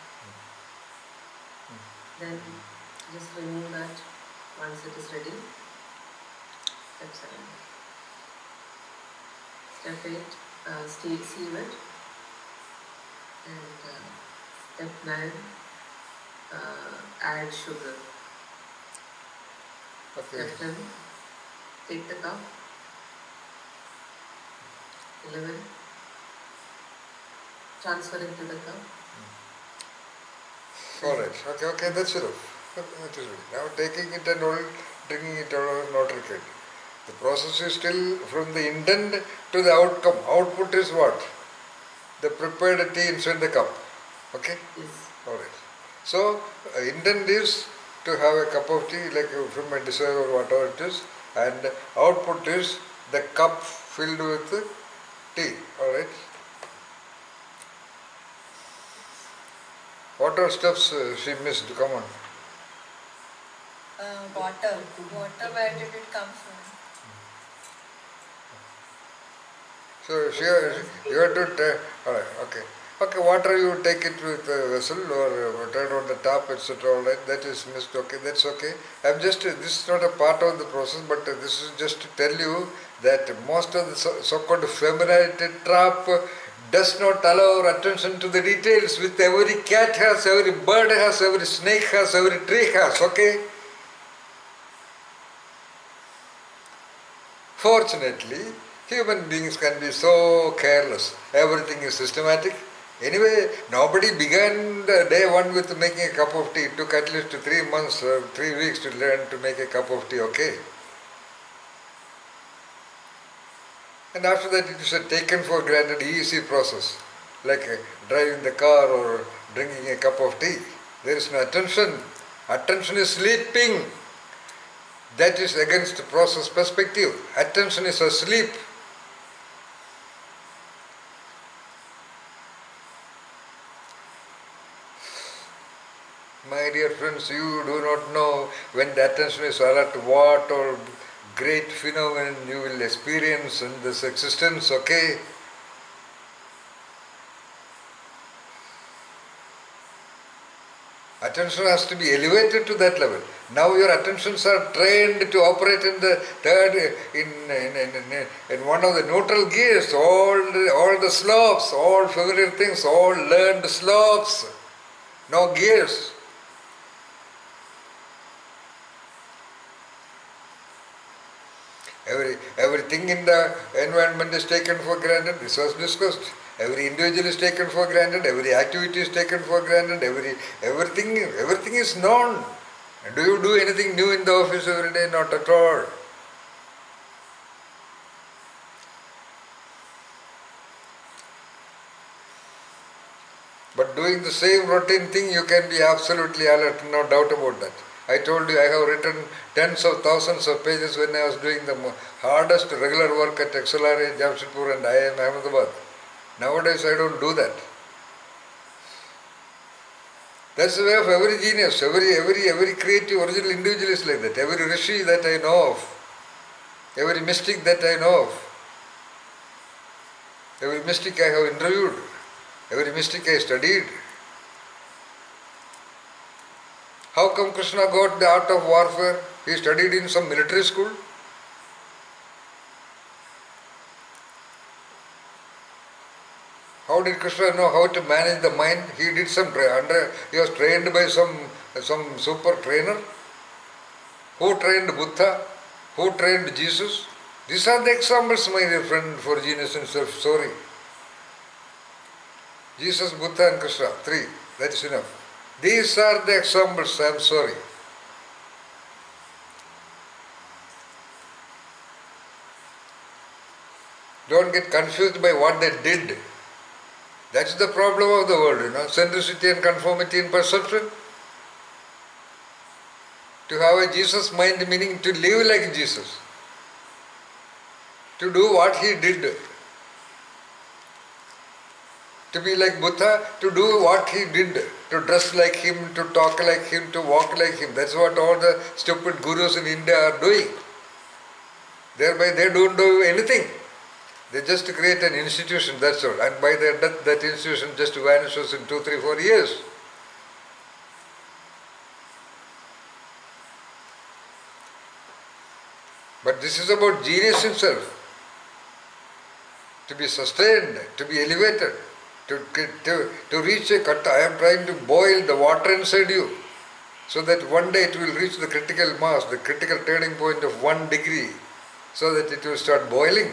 Then just remove that once it is ready. Step 7. Step 8, seal it. And step 9, add sugar. Okay. Step 10, take the cup. 11, transfer it to the cup. Alright, okay, that's enough. That is it. Now taking it and all, drinking it all is not required. The process is still from the intent to the outcome. Output is what? The prepared tea inside the cup. Okay? Yes. Alright. So, intent is to have a cup of tea like from a desire or whatever it is, and output is the cup filled with tea. Alright? What are steps she missed? Come on. Water. Water, where did it come from? So you have to alright, okay. Okay, water you take it with a vessel or turn on the tap, etc. Alright, that is missed. Okay, that's okay. This is not a part of the process, but this is just to tell you that most of the so-called familiarity trap does not allow our attention to the details. With every cat has, every bird has, every snake has, every tree has. Okay. Fortunately, human beings can be so careless. Everything is systematic. Anyway, nobody began the day one with making a cup of tea. It took at least 3 months, 3 weeks to learn to make a cup of tea, okay? And after that it is a taken for granted easy process, like driving the car or drinking a cup of tea. There is no attention. Attention is sleeping. That is against the process perspective. Attention is asleep. My dear friends, you do not know when the attention is alert what or great phenomenon you will experience in this existence, okay? Attention has to be elevated to that level. Now your attentions are trained to operate in the third, in one of the neutral gears, all the slopes, all familiar things, all learned slopes, no gears. Everything in the environment is taken for granted. This was discussed. Every individual is taken for granted. Every activity is taken for granted. Everything is known. And do you do anything new in the office every day? Not at all. But doing the same routine thing, you can be absolutely alert, no doubt about that. I told you I have written tens of thousands of pages when I was doing the hardest regular work at XLRA, Jamshedpur and IIM Ahmedabad. Nowadays I don't do that. That's the way of every genius, every creative original individual is like that. Every rishi that I know of, every mystic that I know of, every mystic I have interviewed, every mystic I studied. How come Krishna got the art of warfare? He studied in some military school. How did Krishna know how to manage the mind? He did he was trained by some super trainer. Who trained Buddha? Who trained Jesus? These are the examples, my dear friend, for genius and self-story. Jesus, Buddha and Krishna, 3. That is enough. These are the examples, I am sorry. Don't get confused by what they did. That's the problem of the world, centricity and conformity in perception. To have a Jesus mind meaning to live like Jesus. To do what he did. To be like Buddha, to do what he did, to dress like him, to talk like him, to walk like him. That's what all the stupid gurus in India are doing. Thereby they don't do anything. They just create an institution, that's all. And by their death, that institution just vanishes in 2, 3, 4 years. But this is about genius himself. To be sustained, to be elevated. To reach a kata, I am trying to boil the water inside you so that one day it will reach the critical mass, the critical turning point of 1 degree, so that it will start boiling.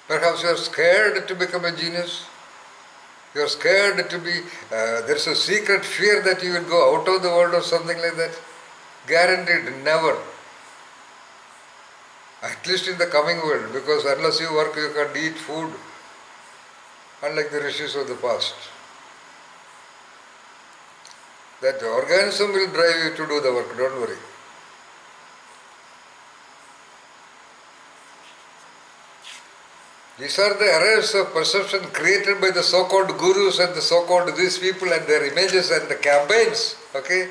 Perhaps you are scared to become a genius. You are scared to be, there is a secret fear that you will go out of the world or something like that. Guaranteed, never. At least in the coming world, because unless you work, you can't eat food, unlike the rishis of the past. That organism will drive you to do the work, don't worry. These are the errors of perception created by the so-called gurus and the so-called these people and their images and the campaigns. Okay?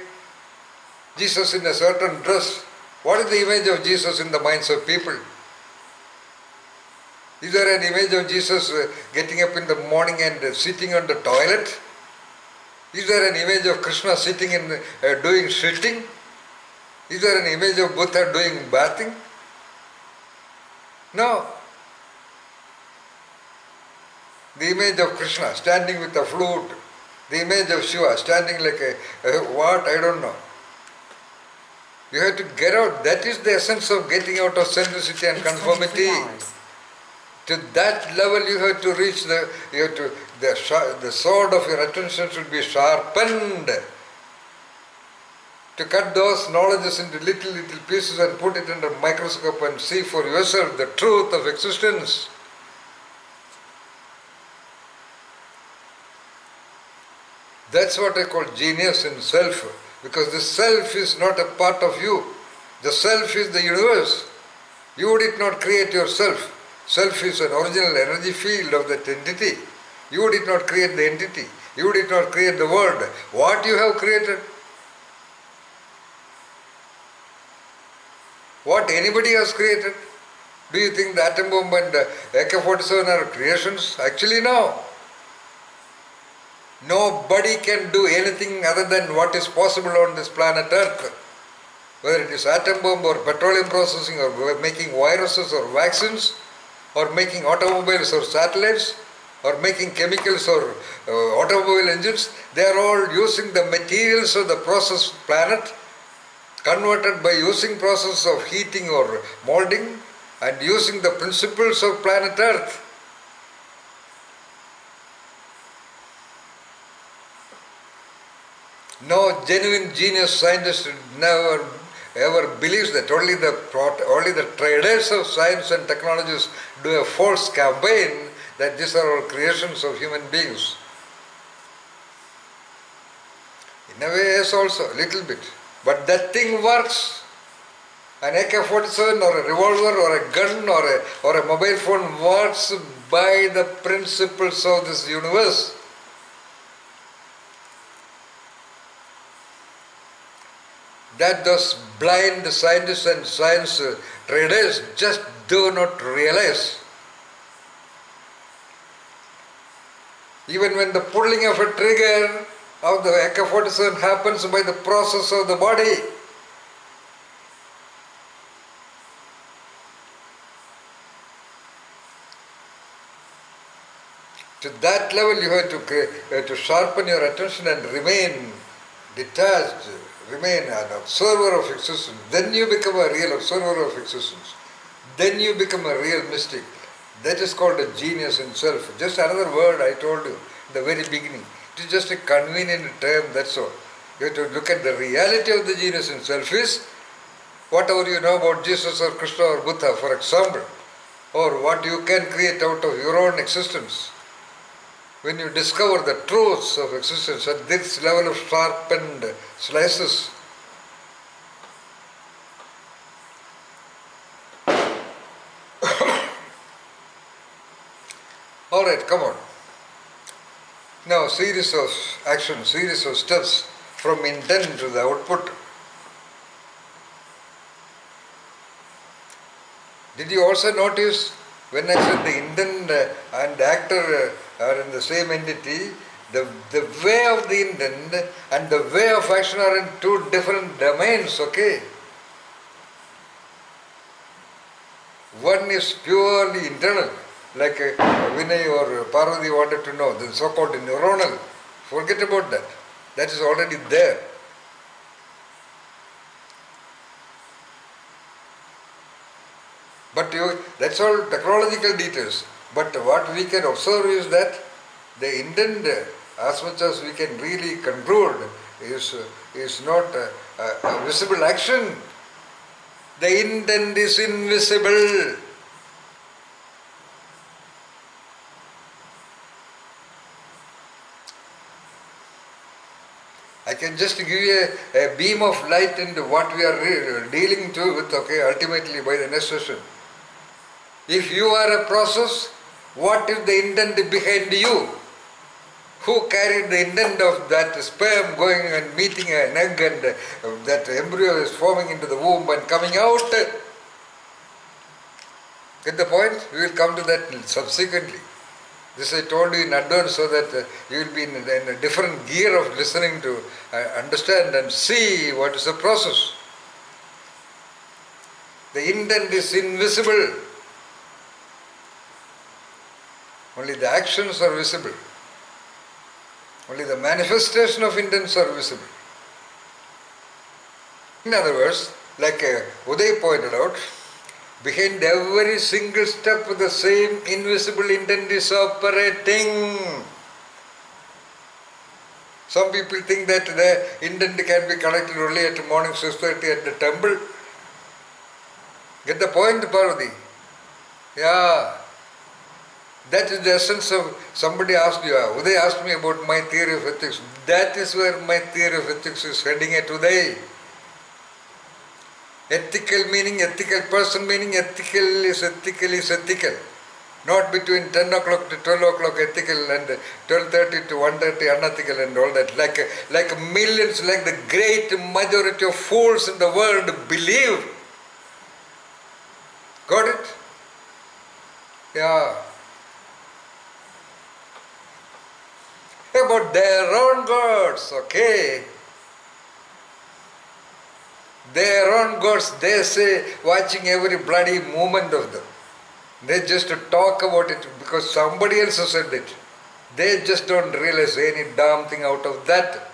Jesus in a certain dress. What is the image of Jesus in the minds of people? Is there an image of Jesus getting up in the morning and sitting on the toilet? Is there an image of Krishna sitting in doing sitting? Is there an image of Buddha doing bathing? No. The image of Krishna standing with a flute, the image of Shiva standing like a what, I don't know. You have to get out. That is the essence of getting out of centricity and conformity. To that level you have to reach the sword of your attention should be sharpened. To cut those knowledges into little pieces and put it under a microscope and see for yourself the truth of existence. That's what I call genius in self, because the self is not a part of you. The self is the universe. You did not create yourself. Self is an original energy field of that entity. You did not create the entity. You did not create the world. What you have created? What anybody has created? Do you think the atom bomb and the AK-47 are creations? Actually no. Nobody can do anything other than what is possible on this planet Earth. Whether it is atom bomb or petroleum processing or making viruses or vaccines or making automobiles or satellites or making chemicals or automobile engines, they are all using the materials of the process planet, converted by using process of heating or molding and using the principles of planet Earth. No genuine genius scientist never ever believes that. Only the traders of science and technologies do a false campaign that these are all creations of human beings. In a way, yes, also, a little bit. But that thing works. An AK-47 or a revolver or a gun or a mobile phone works by the principles of this universe. That those blind scientists and science traders just do not realize. Even when the pulling of a trigger of the AK-47 happens by the process of the body. To that level you have to sharpen your attention and remain detached, remain an observer of existence. Then you become a real observer of existence. Then you become a real mystic. That is called a genius in self. Just another word I told you in the very beginning. It is just a convenient term, that's all. You have to look at the reality of the genius in self is whatever you know about Jesus or Krishna or Buddha, for example, or what you can create out of your own existence. When you discover the truths of existence at this level of sharpened slices, all right, come on. Now, series of actions, series of steps from intent to the output. Did you also notice when I said the intent and actor are in the same entity, the way of the intent and the way of action are in two different domains, okay? One is purely internal, like Vinay or Parvati wanted to know, the so-called neuronal. Forget about that. That is already there. But that's all technological details. But what we can observe is that the intent, as much as we can really conclude, is not a visible action. The intent is invisible. I can just give you a beam of light into what we are dealing to with, okay, ultimately by the next session. If you are a process, what is the intent behind you? Who carried the intent of that sperm going and meeting an egg and that embryo is forming into the womb and coming out? Get the point? We will come to that subsequently. This I told you in advance so that you will be in a different gear of listening to understand and see what is the process. The intent is invisible. Only the actions are visible. Only the manifestation of intents are visible. In other words, like Uday pointed out, behind every single step the same invisible intent is operating. Some people think that the intent can be collected only at morning 6:30 at the temple. Get the point, Parvati? Yeah. That is the essence of, somebody asked you, Uday asked me about my theory of ethics. That is where my theory of ethics is heading at today. Ethical meaning, ethical person meaning, ethical is ethical. Not between 10 o'clock to 12 o'clock ethical and 12:30 to 1:30 unethical and all that. Like millions, like the great majority of fools in the world believe. Got it? Yeah. About their own gods, okay? Their own gods, they say, watching every bloody movement of them. They just talk about it because somebody else has said it. They just don't realize any damn thing out of that.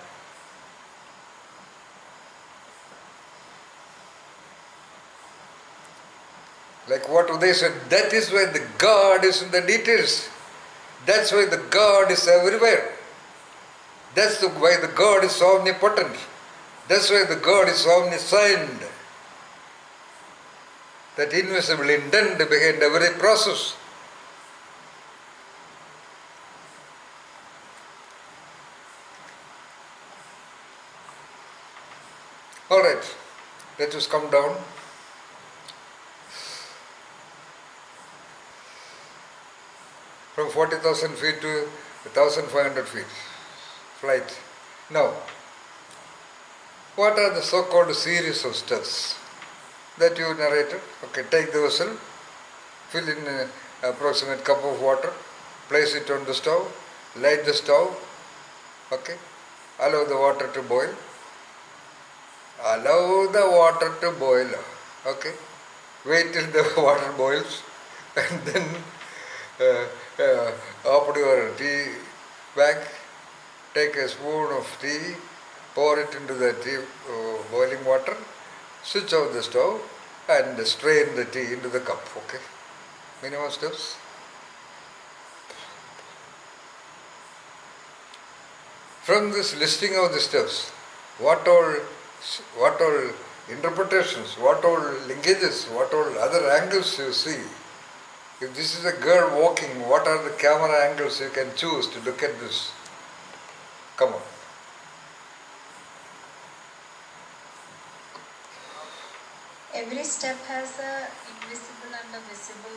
Like what Uday said, that is why the God is in the details. That's why the God is everywhere. That's why the God is omnipotent. That's why the God is omniscient. That invisible intent behind every process. Alright, let us come down. From 40,000 feet to 1,500 feet. Flight. Now, what are the so-called series of steps that you narrated? Okay, take the vessel, fill in an approximate cup of water, place it on the stove, light the stove, okay, allow the water to boil, okay, wait till the water boils and then open your tea bag, take a spoon of tea, pour it into the tea, boiling water, switch off the stove and strain the tea into the cup, okay? Minimum steps. From this listing of the steps, what all interpretations, what all linkages, what all other angles you see. If this is a girl walking, what are the camera angles you can choose to look at this? Come on. Every step has a invisible and a visible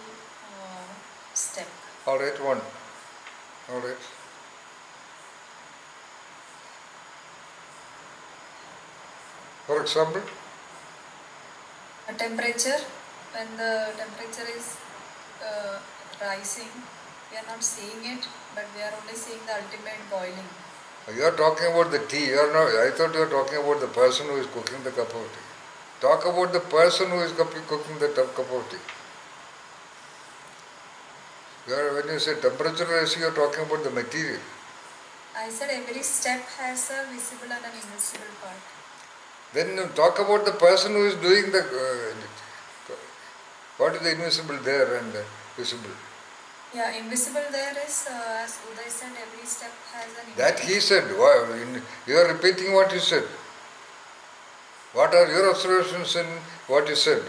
step. Alright, one. Alright. For example? A temperature, when the temperature is rising, we are not seeing it, but we are only seeing the ultimate boiling. You are talking about the tea. You are not, I thought you were talking about the person who is cooking the cup of tea. Talk about the person who is cooking the cup of tea. When you say temperature rising, you are talking about the material. I said every step has a visible and an invisible part. Then you talk about the person who is doing the... what is the invisible there and visible? Yeah, invisible there is, as Uday said, every step has an... That he said. You are repeating what you said. What are your observations in what you said?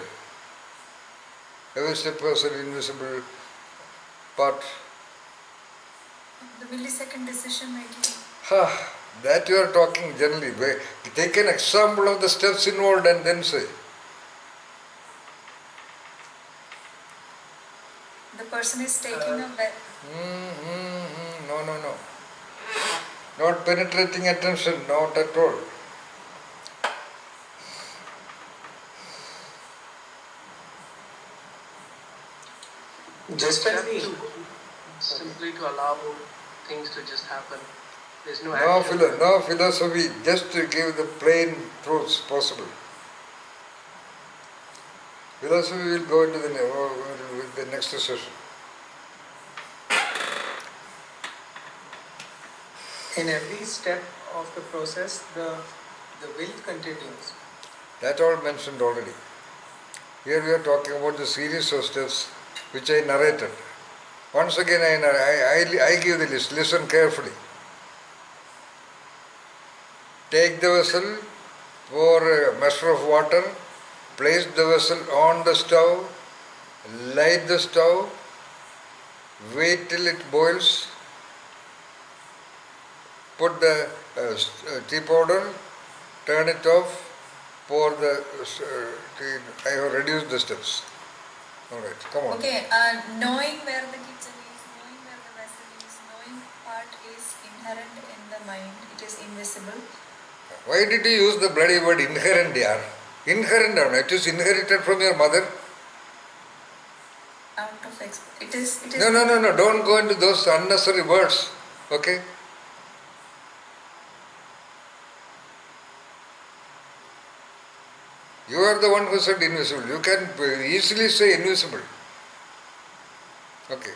Every step has an invisible part. The millisecond decision making. That you are talking generally. Take an example of the steps involved and then say. The person is taking a breath. No. Not penetrating attention, not at all. Just as to simply to allow things to just happen. There's no No, action. no philosophy, just to give the plain truths possible. Philosophy will go into the next session. In every step of the process, the will continues. That all mentioned already. Here we are talking about the series of steps which I narrated. Once again I give the list. Listen carefully. Take the vessel, pour a measure of water, place the vessel on the stove, light the stove, wait till it boils, put the tea powder, turn it off, pour the tea. I have reduced the steps. Alright, come on. Okay, knowing where the kitchen is, knowing where the vessel is, knowing part is inherent in the mind, it is invisible. Why did you use the bloody word inherent here? Inherent or not? It is inherited from your mother. Out of it is. No. Don't go into those unnecessary words. Okay? You are the one who said invisible. You can easily say invisible. Okay.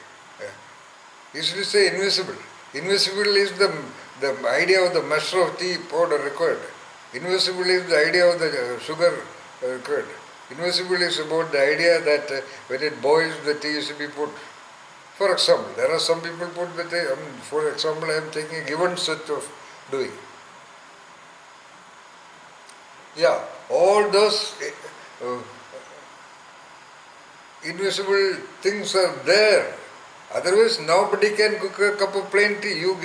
Easily say invisible. Invisible is the idea of the measure of tea powder required. Invisible is the idea of the sugar required. Invisible is about the idea that when it boils, the tea is to be put. For example, there are some people put the tea. For example, I am taking a given set of doing. Yeah, all those invisible things are there. Otherwise, nobody can cook a cup of plain tea. You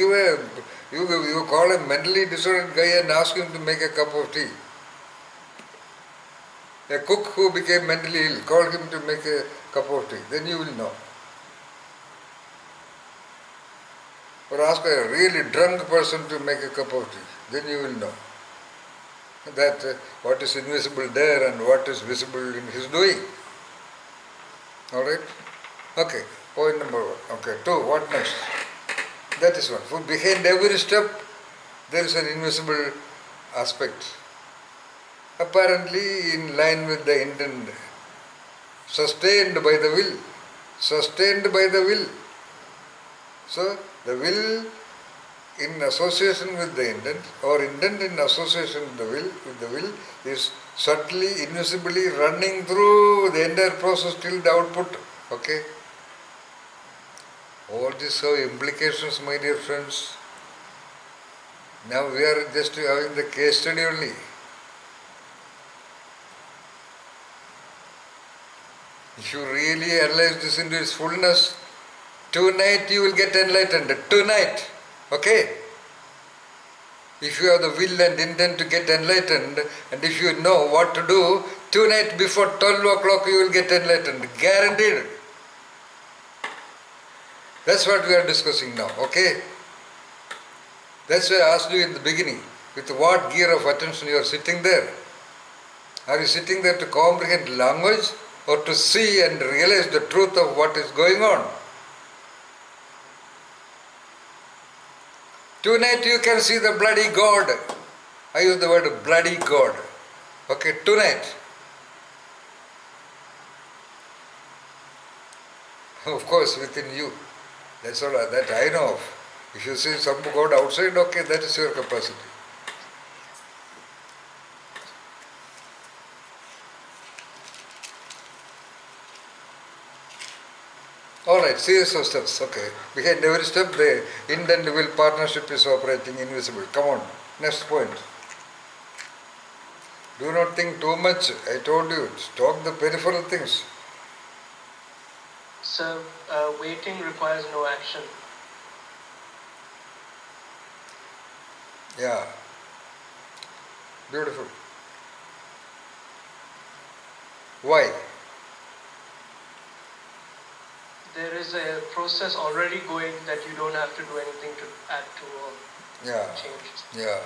call a mentally disordered guy and ask him to make a cup of tea. A cook who became mentally ill, call him to make a cup of tea. Then you will know. Or ask a really drunk person to make a cup of tea. Then you will know that what is invisible there and what is visible in his doing. Alright? Okay, point number 1. Okay, 2, what next? That is one. For behind every step, there is an invisible aspect. Apparently in line with the intent. Sustained by the will. Sustained by the will. So, the will in association with the intent, or intent in association with the will is subtly, invisibly running through the entire process till the output. Okay? All these have implications, my dear friends. Now we are just having the case study only. If you really analyze this into its fullness, tonight you will get enlightened. Tonight. Okay? If you have the will and intent to get enlightened, and if you know what to do, tonight before 12 o'clock you will get enlightened. Guaranteed. That's what we are discussing now. Okay? That's why I asked you in the beginning, with what gear of attention you are sitting there. Are you sitting there to comprehend language or to see and realize the truth of what is going on? Tonight you can see the bloody God. I use the word bloody God. Okay, tonight. Of course, within you. That's all that I know of. If you see some God outside, okay, that is your capacity. Alright, series of steps, okay. Behind every step, the intent will partnership is operating invisible. Come on, next point. Do not think too much. I told you, stop the peripheral things. So waiting requires no action. Yeah. Beautiful. Why? There is a process already going that you don't have to do anything to add to or Yeah. change. Yeah.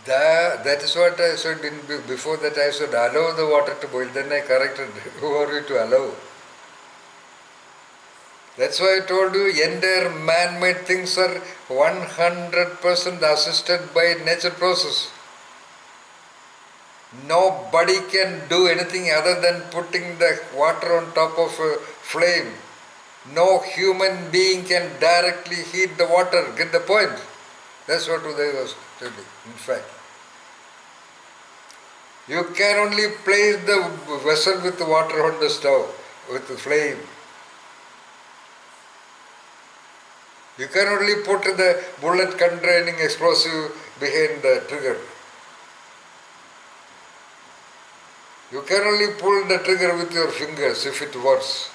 That is what I said before that I said allow the water to boil. Then I corrected. Who are you to allow? That's why I told you entire man-made things are 100% assisted by nature process. Nobody can do anything other than putting the water on top of a flame. No human being can directly heat the water. Get the point? That's what Uday was telling, in fact. You can only place the vessel with the water on the stove, with the flame. You can only put the bullet containing explosive behind the trigger. You can only pull the trigger with your fingers if it works.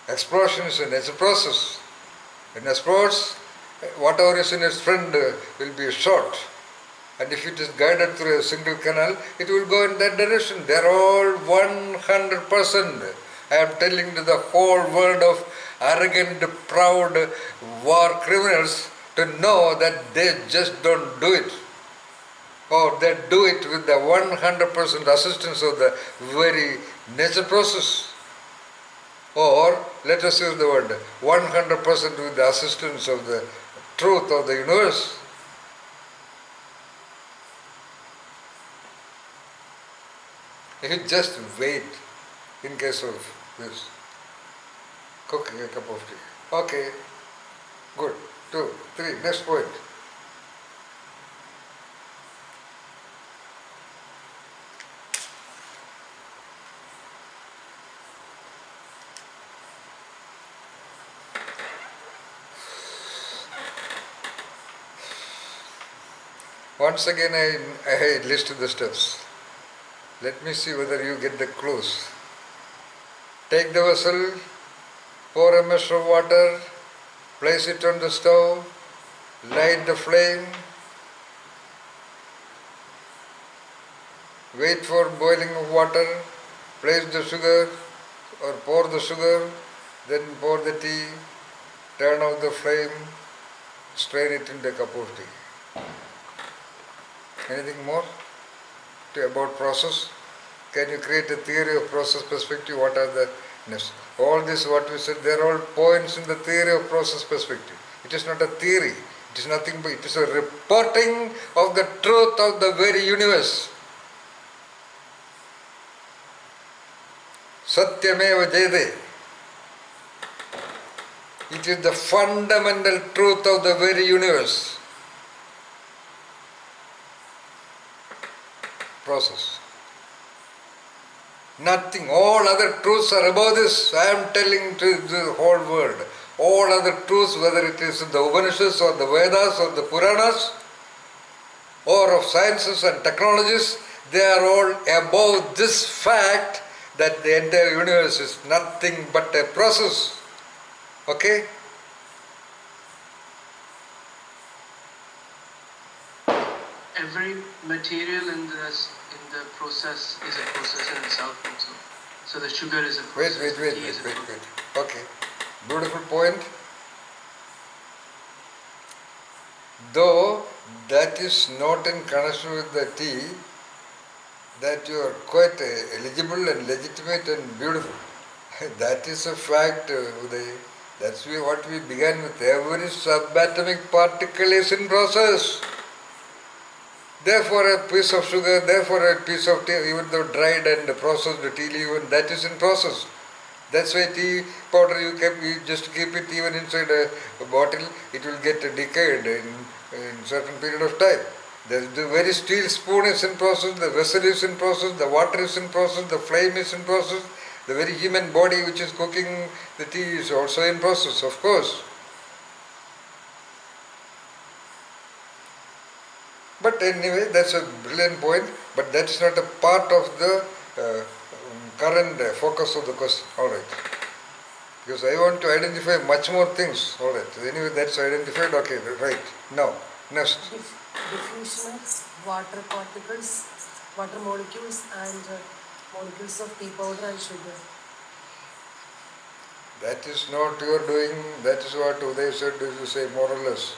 Explosion is a natural process. In a sports, whatever is in its front will be shot. And if it is guided through a single canal, it will go in that direction. They are all 100%. I am telling to the whole world of arrogant, proud war criminals to know that they just don't do it. Or they do it with the 100% assistance of the very nature process. Or, let us use the word, 100% with the assistance of the truth of the universe. You just wait in case of this. Cooking a cup of tea. Okay, good. 2, 3, next point. Once again I list the steps. Let me see whether you get the clues. Take the vessel, pour a measure of water, place it on the stove, light the flame, wait for boiling of water, place the sugar or pour the sugar, then pour the tea, turn off the flame, strain it into a cup of tea. Anything more about process? Can you create a theory of process perspective? What are the next? All this what we said, they are all points in the theory of process perspective. It is not a theory. It is nothing but it is a reporting of the truth of the very universe. Satyameva Jayate. It is the fundamental truth of the very universe. Process. Nothing. All other truths are above this. I am telling to the whole world. All other truths, whether it is the Upanishads or the Vedas or the Puranas or of sciences and technologies, they are all above this fact that the entire universe is nothing but a process. Okay? Every material in the process is a process in itself also. So the sugar is a process. Wait. Okay. Beautiful point. Though that is not in connection with the tea, that you are quite eligible and legitimate and beautiful. That is a fact, Uday. That's what we began with. Every subatomic particle is in process. Therefore, a piece of sugar, therefore a piece of tea, even though dried and processed tea leaf, that is in process. That's why tea powder you just keep it even inside a bottle, it will get decayed in certain period of time. The very steel spoon is in process, the vessel is in process, the water is in process, the flame is in process, the very human body which is cooking the tea is also in process, of course. But anyway, that's a brilliant point, but that's not a part of the current focus of the question. All right. Because I want to identify much more things. All right. Anyway, that's identified. Okay, right. Now, next. Diffusion of water particles, water molecules and molecules of tea powder and sugar. That is not your doing. That is what Uday said, you say, more or less.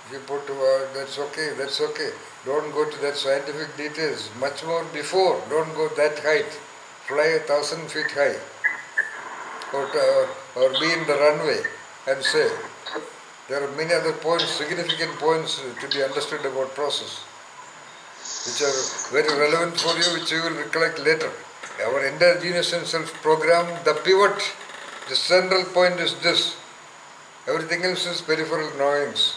If you put that's okay, that's okay. Don't go to that scientific details. Much more before. Don't go that height. Fly 1,000 feet high. Or be in the runway and say. There are many other points, significant points to be understood about process, which are very relevant for you, which you will recollect later. Our endogenous and self-program, the pivot, the central point is this. Everything else is peripheral knowings.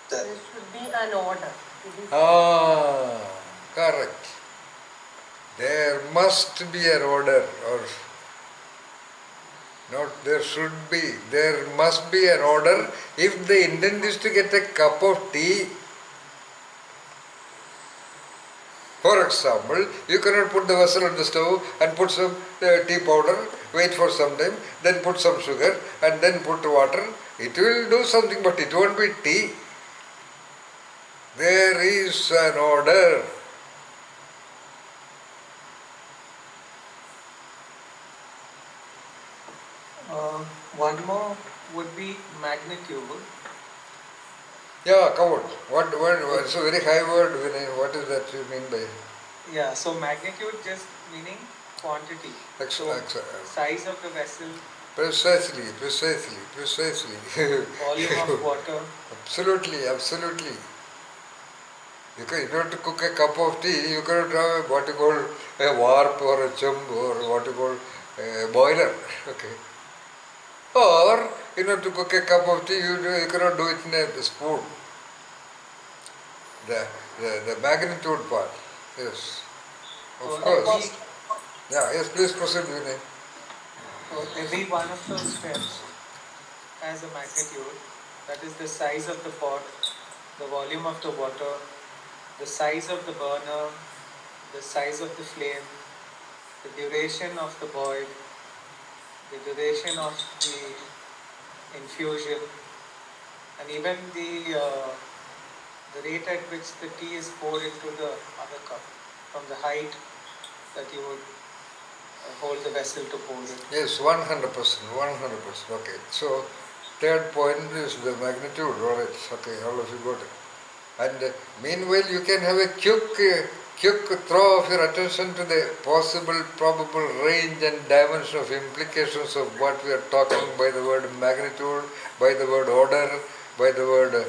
There should be an order. Correct. There must be an order, or not there should be, there must be an order. If the intent is to get a cup of tea, for example, you cannot put the vessel on the stove and put some tea powder, wait for some time, then put some sugar and then put water. It will do something, but it won't be tea. There is an order. One more would be magnitude. Yeah, come on. What it's a very high word, Vinay. What is that you mean by? Yeah, so magnitude just meaning quantity. Size of the vessel. Precisely. Volume of water. Absolutely. You have to cook a cup of tea, you cannot have what you call a warp or a chumb or what you call a boiler. Okay. Or to cook a cup of tea, you cannot do it in a spoon. The magnitude part. Yes. Of course. Yeah, yes, please proceed, Vinay. So every one of those steps has a magnitude. That is the size of the pot, the volume of the water, the size of the burner, the size of the flame, the duration of the boil, the duration of the infusion, and even the rate at which the tea is poured into the other cup, from the height that you would hold the vessel to pour it. Yes, 100%. Okay. So, third point is the magnitude. All right. Okay, all of you got it. And meanwhile, you can have a quick throw of your attention to the possible, probable range and dimension of implications of what we are talking by the word magnitude, by the word order, by the word,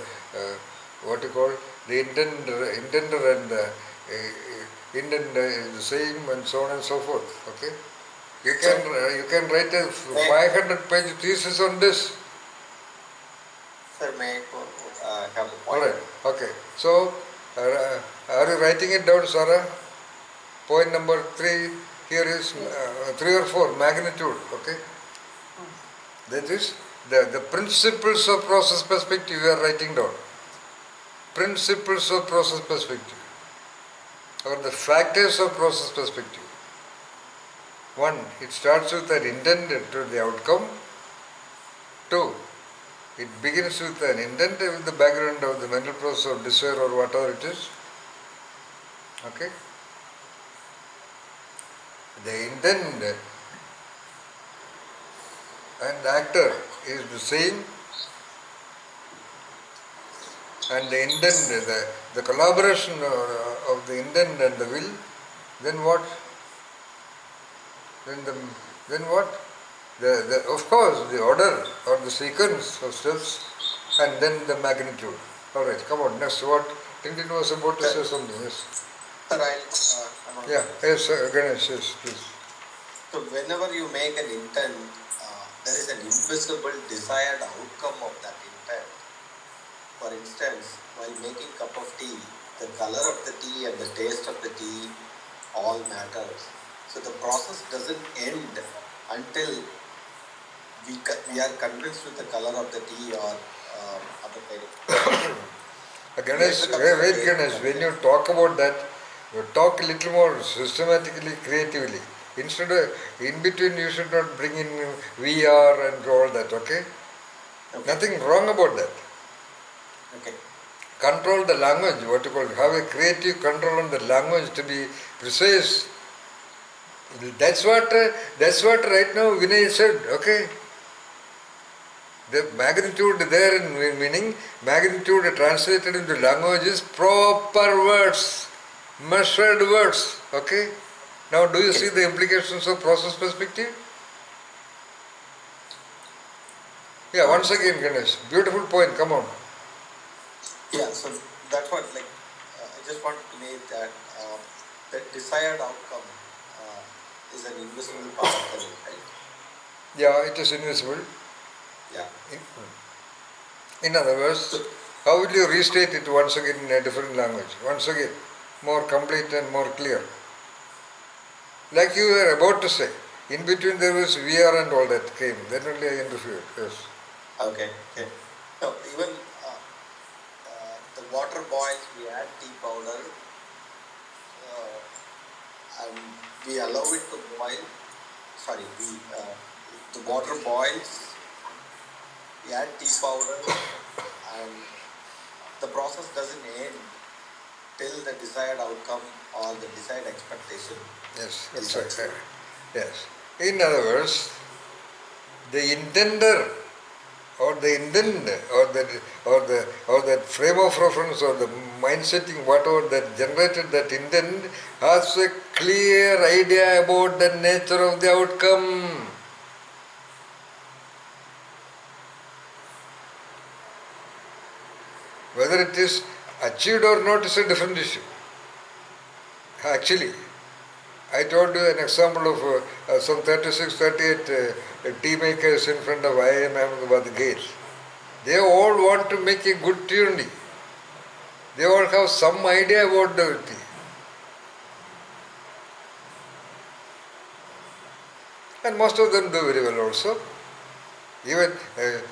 the intender and intent is the same and so on and so forth. Okay? You can write a 500-page thesis on this. Sir, may I have a point? Alright, okay. So, are you writing it down, Sarah? Point number 3 here is 3 or 4, magnitude, okay? That is, the principles of process perspective you are writing down. Principles of process perspective, or the factors of process perspective. 1, it starts with an intent to the outcome. 2, it begins with an intent with the background of the mental process of desire or whatever it is. Okay? The intent and the actor is the same, and the intent, the collaboration of the intent and the will, then what? Then what? Of course, the order or the sequence of steps, and then the magnitude. All right, come on. Next, what? Tintin was about to say something. Yes. Sir, Yes, Ganesh. Yes, please. So whenever you make an intent, there is an invisible desired outcome of that intent. For instance, while making cup of tea, the color of the tea and the taste of the tea all matters. So the process doesn't end until we are convinced with the color of the tea or other kind of. Ganesh, wait Ganesh, when you talk about that, you talk a little more systematically, creatively. Instead of, in between you should not bring in VR and all that, okay? Nothing wrong about that. Okay. Control the language, what you call it, have a creative control on the language to be precise. That's what right now Vinay said, okay? The magnitude there in meaning, magnitude translated into language is proper words, measured words, okay? Now do you see the implications of process perspective? Yeah, once again Ganesh, beautiful point, come on. Yeah, so that's what, like, I just want to make that the desired outcome is an invisible part of it, right? Yeah, it is invisible. Yeah. In other words, how will you restate it once again in a different language? Once again, more complete and more clear. Like you were about to say, in between there was VR and all that came, then only I interfered, yes. Okay, okay. So even the water boils, we add tea powder and we allow it to boil. Sorry, the water boils, we add tea powder and the process doesn't end till the desired outcome or the desired expectation. Yes, that's right. Yes. In other words, the intender or the intent or that frame of reference or the mind setting, whatever that generated that intent, has a clear idea about the nature of the outcome. Whether it is achieved or not is a different issue. Actually, I told you an example of some 36, 38 tea makers in front of IIM Ahmedabad gate. They all want to make a good tea only. They all have some idea about the tea. And most of them do very well also. Even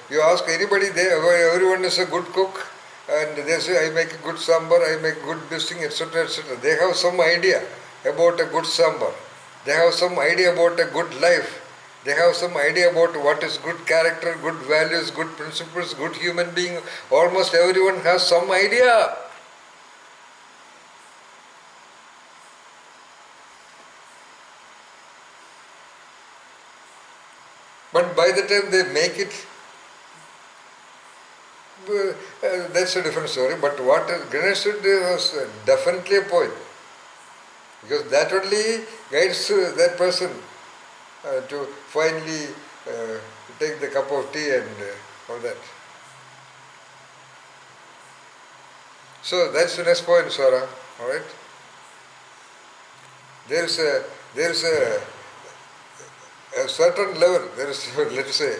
you ask anybody, everyone is a good cook and they say, I make a good sambar, I make good this thing, etc., etc. They have some idea about a good sambar. They have some idea about a good life. They have some idea about what is good character, good values, good principles, good human being. Almost everyone has some idea. But by the time they make it, that's a different story. But what Ganesh said was definitely a point. Because that only guides that person to finally take the cup of tea and all that. So that's the next point, Swara. All right. There's a certain level. There is, let's say,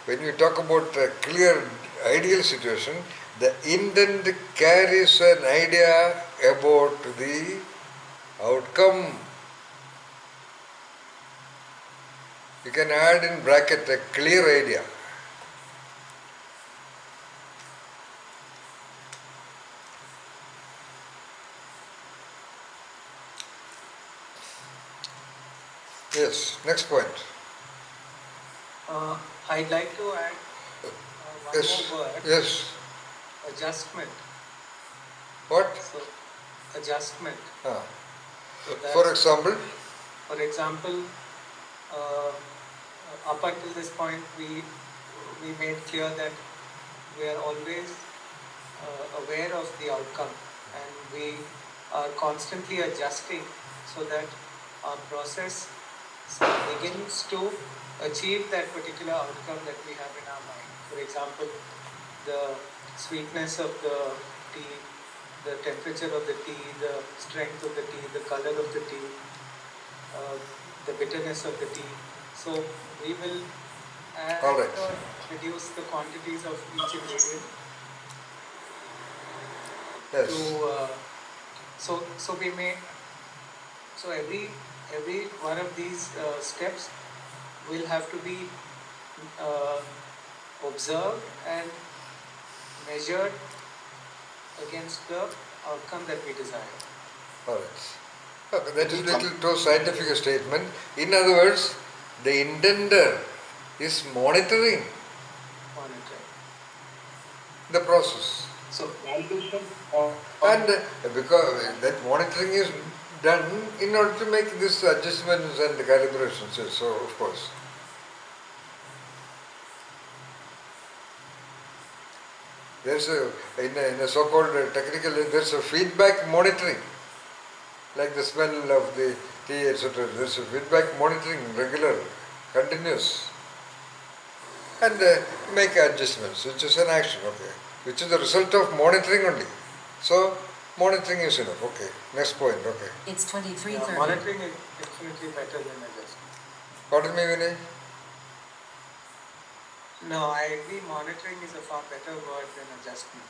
when you talk about a clear ideal situation, the intent carries an idea about the outcome. You can add in bracket a clear idea. Yes, next point. I'd like to add one more word. Yes. Adjustment. What? So, adjustment. For example? For example, up until this point, we made clear that we are always aware of the outcome and we are constantly adjusting so that our process begins to achieve that particular outcome that we have in our mind. For example, the sweetness of the tea, the temperature of the tea, the strength of the tea, the color of the tea, the bitterness of the tea. So we will add or reduce the quantities of each ingredient. Yes. So we may. So every one of these steps will have to be observed and measured against the outcome that we desire. All right. Okay, that is little too scientific a statement. In other words, the intender is monitoring the process. So validation And because that monitoring is done in order to make these adjustments and calibrations, yes, so of course. There's in a so-called technical, there's a feedback monitoring, like the smell of the tea, etc. There's a feedback monitoring, regular, continuous, and make adjustments, which is an action, okay, which is the result of monitoring only. So, monitoring is enough, okay. Next point, okay. It's 23:30. Monitoring is definitely better than adjustment. Pardon me, Vinay? No, I agree. Monitoring is a far better word than adjustment.